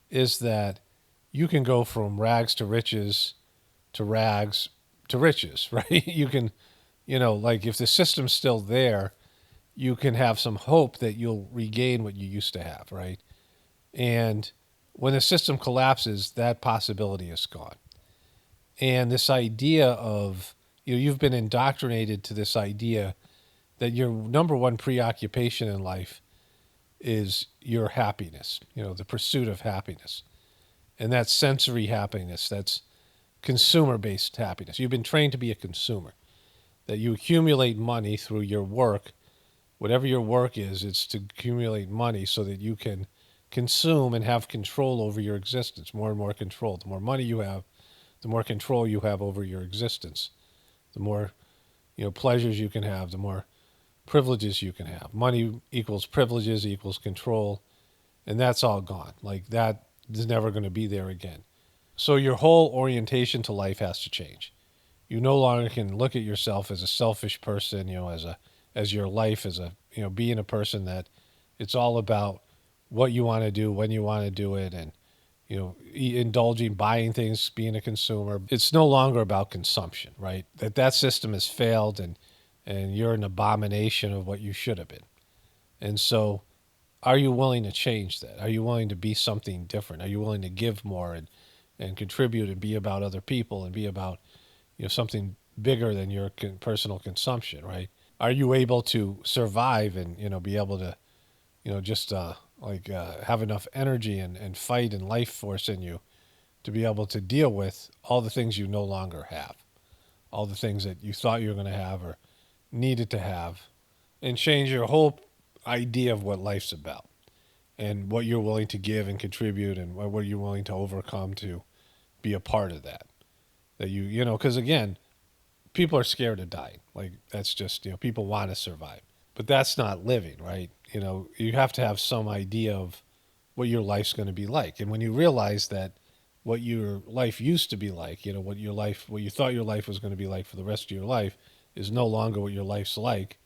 is that you can go from rags to riches to rags to riches, right? You can, like if the system's still there, you can have some hope that you'll regain what you used to have, right? And when the system collapses, that possibility is gone. And this idea of, you've been indoctrinated to this idea that your number one preoccupation in life is your happiness, the pursuit of happiness. And that's sensory happiness. That's consumer-based happiness. You've been trained to be a consumer, that you accumulate money through your work. Whatever your work is, it's to accumulate money so that you can consume and have control over your existence, more and more control. The more money you have, the more control you have over your existence. The more, pleasures you can have, the more privileges you can have. Money equals privileges equals control, and that's all gone. Like that is never going to be there again. So your whole orientation to life has to change. You no longer can look at yourself as a selfish person, as your life as a, being a person that it's all about what you want to do, when you want to do it, and indulging, buying things, being a consumer. It's no longer about consumption, right? That system has failed, and you're an abomination of what you should have been. And so, are you willing to change that? Are you willing to be something different? Are you willing to give more and contribute and be about other people and be about something bigger than your personal consumption, right? Are you able to survive and be able to just have enough energy and fight and life force in you to be able to deal with all the things you no longer have, all the things that you thought you were going to have or needed to have, and change your whole idea of what life's about and what you're willing to give and contribute and what you're willing to overcome to be a part of that. That because again, people are scared of dying. Like that's just, people want to survive, but that's not living, right? You have to have some idea of what your life's going to be like. And when you realize that what your life used to be like, what you thought your life was going to be like for the rest of your life is no longer what your life's like,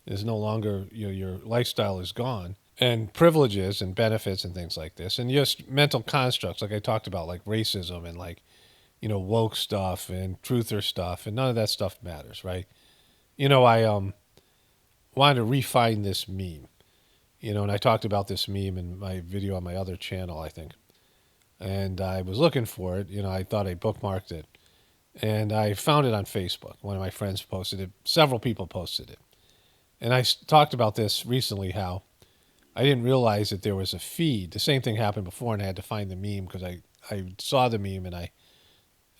is no longer, your lifestyle is gone. And privileges and benefits and things like this, and just mental constructs, like I talked about, like racism and like, woke stuff and truther stuff, and none of that stuff matters, right? I wanted to refine this meme, and I talked about this meme in my video on my other channel, I think. And I was looking for it. I thought I bookmarked it. And I found it on Facebook. One of my friends posted it. Several people posted it. And I talked about this recently, how I didn't realize that there was a feed. The same thing happened before, and I had to find the meme because I saw the meme and I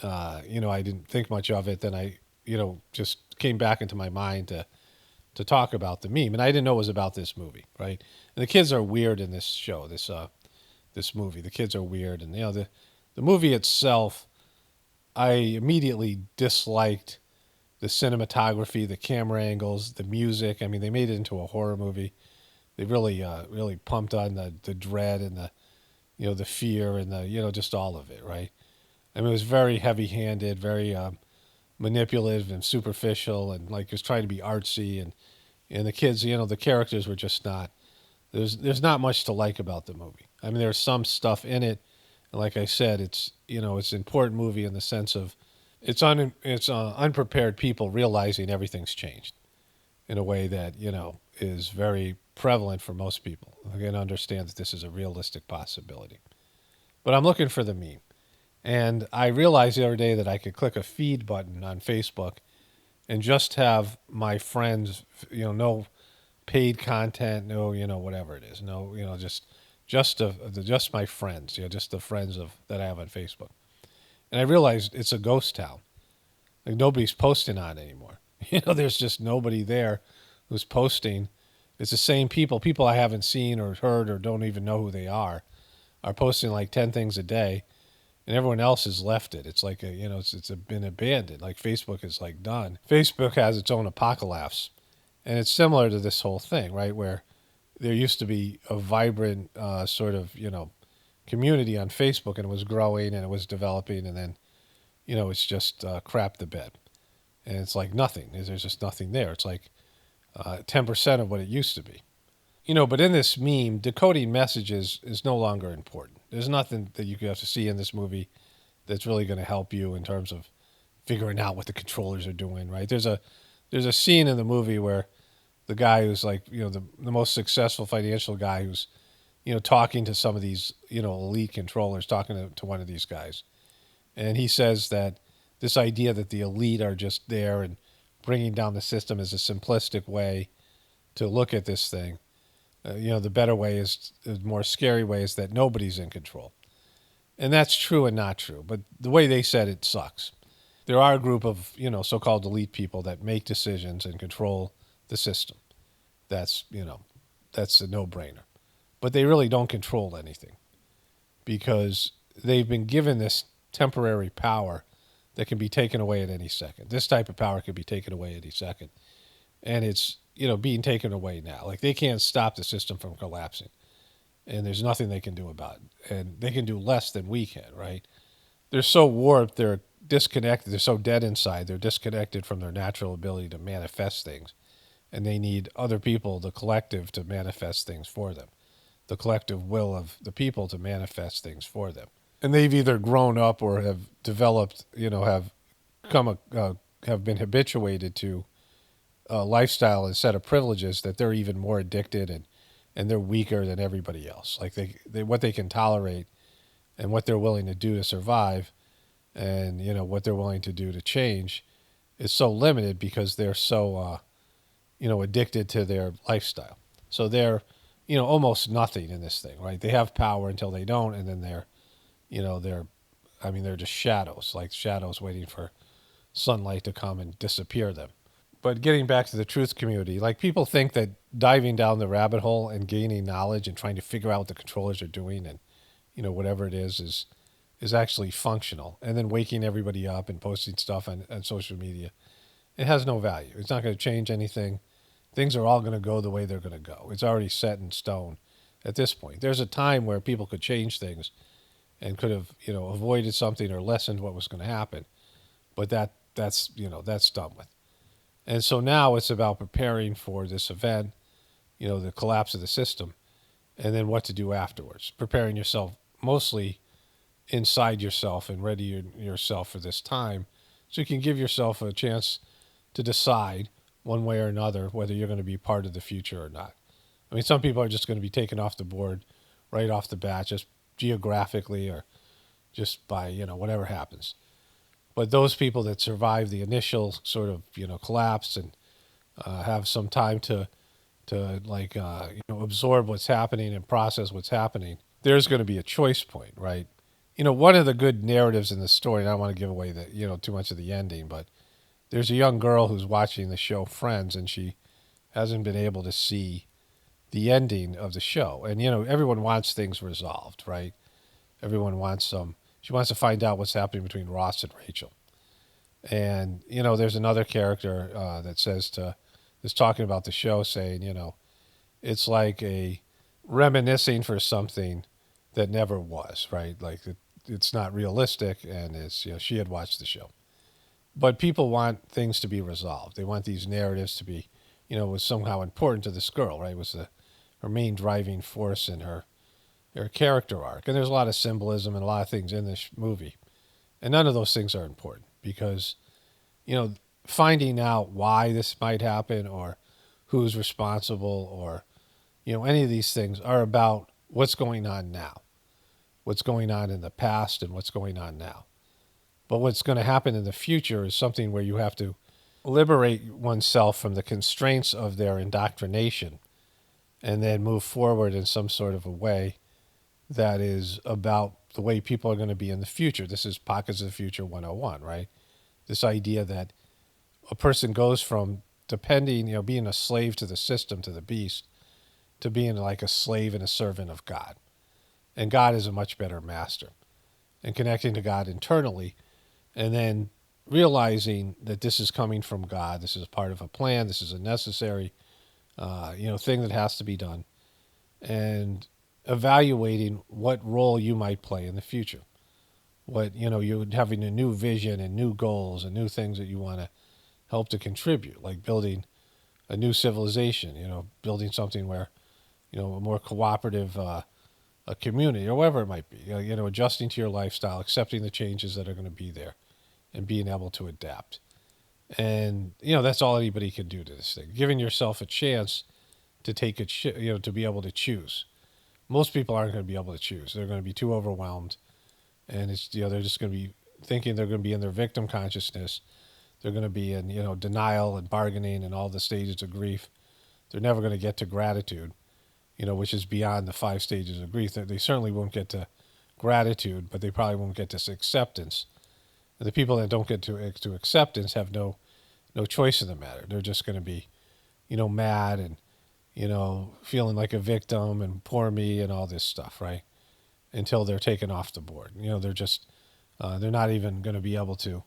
didn't think much of it. Then I, just came back into my mind to talk about the meme. And I didn't know it was about this movie, right? And the kids are weird in this show, this movie. The kids are weird, and the movie itself, I immediately disliked the cinematography, the camera angles, the music. I mean, they made it into a horror movie. They really pumped on the dread and the fear and just all of it, right? I mean, it was very heavy-handed, very manipulative and superficial, and like it was trying to be artsy, and the kids, the characters were just not. There's not much to like about the movie. I mean, there's some stuff in it, and like I said, it's an important movie in the sense of it's unprepared people realizing everything's changed in a way that is very prevalent for most people. I can understand that this is a realistic possibility, but I'm looking for the meme. And I realized the other day that I could click a feed button on Facebook and just have my friends, no paid content, no, whatever it is, no, just my friends, just the friends of that I have on Facebook. And I realized it's a ghost town. Like nobody's posting on it anymore. There's just nobody there who's posting. It's the same people I haven't seen or heard or don't even know who they are posting like 10 things a day, and everyone else has left it. It's like it's been abandoned. Like Facebook is like done. Facebook has its own apocalypse, and it's similar to this whole thing, right? Where there used to be a vibrant sort of community on Facebook, and it was growing and it was developing, and then it's just crap the bed, and it's like nothing. There's just nothing there. It's like 10% of what it used to be. But in this meme, decoding messages is no longer important. There's nothing that you have to see in this movie that's really going to help you in terms of figuring out what the controllers are doing, right? There's a scene in the movie where the guy who's like, the most successful financial guy who's, talking to some of these, elite controllers, talking to one of these guys. And he says that this idea that the elite are just there and bringing down the system is a simplistic way to look at this thing. The better way is, the more scary way is that nobody's in control. And that's true and not true. But the way they said it sucks. There are a group of, so-called elite people that make decisions and control the system. That's, that's a no-brainer. But they really don't control anything because they've been given this temporary power that can be taken away at any second. This type of power can be taken away at any second. And it's, being taken away now. Like they can't stop the system from collapsing. And there's nothing they can do about it. And they can do less than we can, right? they're so warped, they're disconnected, they're so dead inside, they're disconnected from their natural ability to manifest things. And they need other people, the collective, to manifest things for them, the collective will of the people to manifest things for them. And they've either grown up or have developed, have come, have been habituated to a lifestyle and set of privileges that they're even more addicted and they're weaker than everybody else. Like they what they can tolerate and what they're willing to do to survive and, what they're willing to do to change is so limited because they're so, addicted to their lifestyle. So they're, almost nothing in this thing, right? They have power until they don't, and then they're, you know, they're, they're just shadows, like shadows waiting for sunlight to come and disappear them. But getting back to the truth community, like people think that diving down the rabbit hole and gaining knowledge and trying to figure out what the controllers are doing and, whatever it is actually functional. And then waking everybody up and posting stuff on social media, it has no value. It's not going to change anything. Things are all going to go the way they're going to go. It's already set in stone at this point. There's a time where people could change things and could have, avoided something or lessened what was going to happen. But that's done with. And so now it's about preparing for this event, the collapse of the system, and then what to do afterwards. Preparing yourself mostly inside yourself and ready yourself for this time so you can give yourself a chance to decide one way or another whether you're going to be part of the future or not. I mean, some people are just going to be taken off the board right off the bat, just geographically or just by, whatever happens. But those people that survive the initial sort of, collapse and have some time to like, absorb what's happening and process what's happening, there's going to be a choice point, right? One of the good narratives in the story, and I don't want to give away the, too much of the ending, but there's a young girl who's watching the show Friends, and she hasn't been able to see the ending of the show. And, everyone wants things resolved, right? Everyone wants she wants to find out what's happening between Ross and Rachel. And, there's another character that is talking about the show saying, it's like a reminiscing for something that never was, right? Like it's not realistic, and it's, she had watched the show. But people want things to be resolved. They want these narratives to be, was somehow important to this girl, right? It was her main driving force in her character arc. And there's a lot of symbolism and a lot of things in this movie. And none of those things are important because, finding out why this might happen or who's responsible or, any of these things are about what's going on now, what's going on in the past and what's going on now. But what's going to happen in the future is something where you have to liberate oneself from the constraints of their indoctrination and then move forward in some sort of a way that is about the way people are going to be in the future. This is Pockets of the Future 101, right? This idea that a person goes from depending, being a slave to the system, to the beast, to being like a slave and a servant of God. And God is a much better master. And connecting to God internally and then realizing that this is coming from God, this is part of a plan, this is a necessary, thing that has to be done, and evaluating what role you might play in the future. What you're having a new vision and new goals and new things that you want to help to contribute, like building a new civilization, building something where, a more cooperative a community or whatever it might be, adjusting to your lifestyle, accepting the changes that are going to be there and being able to adapt. And, that's all anybody can do to this thing. Giving yourself a chance to take to be able to choose. Most people aren't going to be able to choose. They're going to be too overwhelmed. And it's, they're just going to be thinking they're going to be in their victim consciousness. They're going to be in, denial and bargaining and all the stages of grief. They're never going to get to gratitude, which is beyond the 5 stages of grief. They certainly won't get to gratitude, but they probably won't get to acceptance. And the people that don't get to acceptance have no choice in the matter. They're just going to be, mad and, feeling like a victim and poor me and all this stuff, right? Until they're taken off the board. They're just, they're not even going to be able to,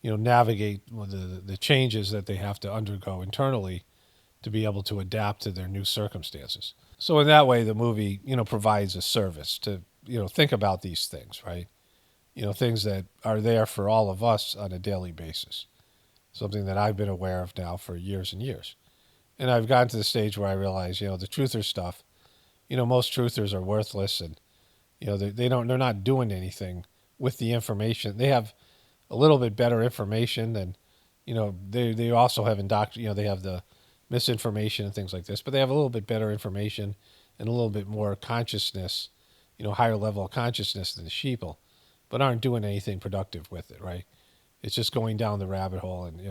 navigate the changes that they have to undergo internally to be able to adapt to their new circumstances. So in that way, the movie, provides a service to, think about these things, right? things that are there for all of us on a daily basis. Something that I've been aware of now for years and years. And I've gotten to the stage where I realize, the truther stuff, most truthers are worthless, and they're not doing anything with the information. They have a little bit better information than, they also have they have the misinformation and things like this, but they have a little bit better information and a little bit more consciousness, higher level of consciousness than the sheeple, but aren't doing anything productive with it, right? It's just going down the rabbit hole, and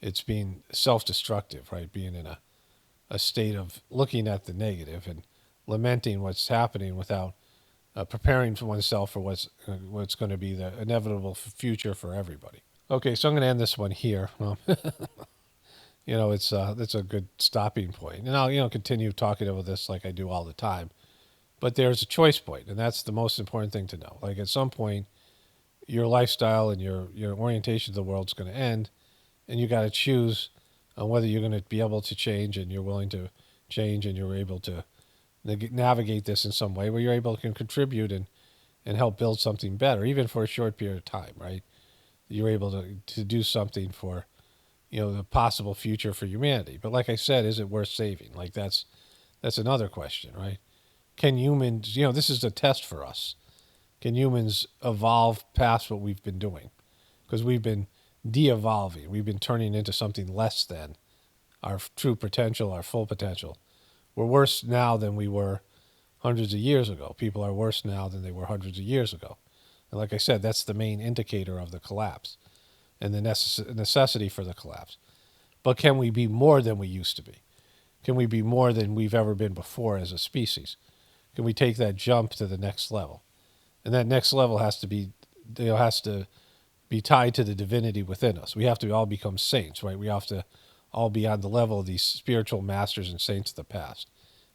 it's being self-destructive, right? Being in a state of looking at the negative and lamenting what's happening without preparing for oneself for what's going to be the inevitable future for everybody. Okay, so I'm going to end this one here. It's a good stopping point, and I'll continue talking about this like I do all the time. But there's a choice point, and that's the most important thing to know. Like at some point, your lifestyle and your orientation to the world is going to end, and you got to choose on whether you're going to be able to change, and you're willing to change, and you're able to navigate this in some way where you're able to contribute and help build something better, even for a short period of time, right? You're able to do something for, the possible future for humanity. But like I said, is it worth saving? Like that's another question, right? Can humans, this is a test for us. Can humans evolve past what we've been doing? Because we've been de-evolving. We've been turning into something less than our true potential, our full potential. We're worse now than we were hundreds of years ago. People are worse now than they were hundreds of years ago. And like I said, that's the main indicator of the collapse and the necessity for the collapse. But can we be more than we used to be? Can we be more than we've ever been before as a species? Can we take that jump to the next level? And that next level has to be tied to the divinity within us. We have to all become saints, right? We have to all be on the level of these spiritual masters and saints of the past.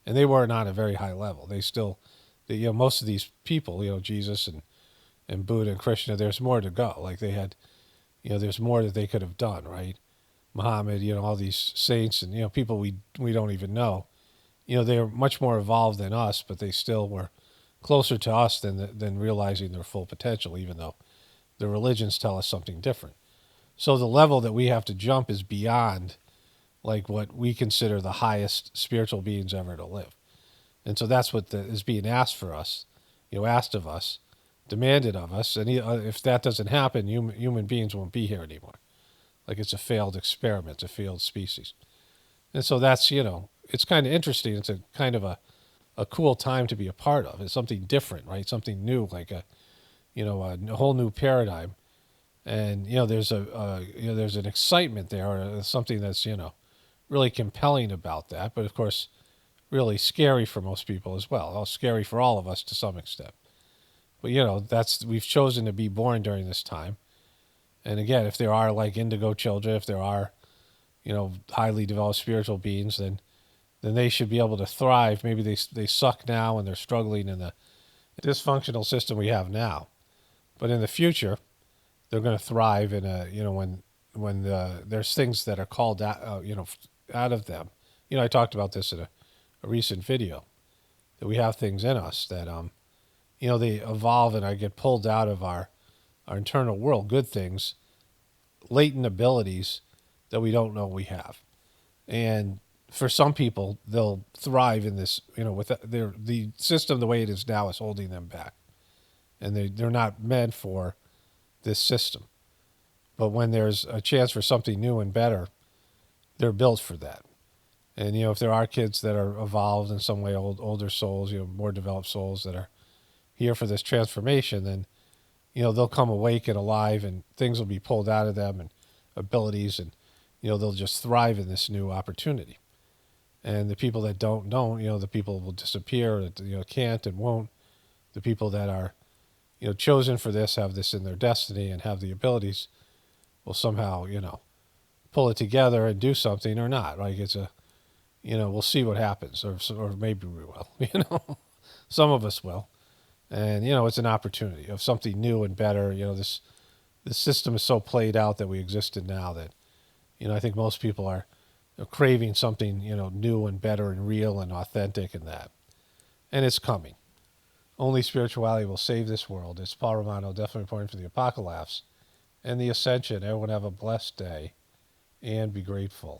And they weren't on a very high level. Most of these people, Jesus and Buddha and Krishna, there's more to go. Like they had, there's more that they could have done, right? Muhammad, all these saints and, people we don't even know, they're much more evolved than us, but they still were closer to us than realizing their full potential, even though the religions tell us something different. So the level that we have to jump is beyond like what we consider the highest spiritual beings ever to live. And so that's what is being asked for us, asked of us, demanded of us. And if that doesn't happen, human beings won't be here anymore. Like it's a failed experiment, a failed species. And so that's, it's kind of interesting. It's a kind of a cool time to be a part of. It's something different, right? Something new, like a whole new paradigm. And, there's there's an excitement there, or something that's, really compelling about that. But of course, really scary for most people as well. Scary for all of us to some extent. But, we've chosen to be born during this time. And again, if there are like indigo children, if there are, highly developed spiritual beings, then they should be able to thrive. Maybe they suck now and they're struggling in the dysfunctional system we have now. But in the future, they're going to thrive in when there's things that are called out, out of them. I talked about this in a recent video, that we have things in us that, they evolve and I get pulled out of our internal world, good things, latent abilities that we don't know we have. And for some people, they'll thrive in this, with the system the way it is now is holding them back. And they're not meant for this system. But when there's a chance for something new and better, they're built for that. And, if there are kids that are evolved in some way, older souls, more developed souls that are here for this transformation, then, they'll come awake and alive and things will be pulled out of them and abilities and, they'll just thrive in this new opportunity. And the people that don't, the people will disappear, that, can't and won't. The people that are, chosen for this, have this in their destiny and have the abilities, will somehow, pull it together and do something or not. Like it's we'll see what happens, or maybe we will, some of us will. And, it's an opportunity of something new and better. This system is so played out that we exist in now that, I think most people are craving something, new and better and real and authentic and that. And it's coming. Only spirituality will save this world. It's Paul Romano, definitely reporting for the Apocalypse and the Ascension. Everyone have a blessed day and be grateful.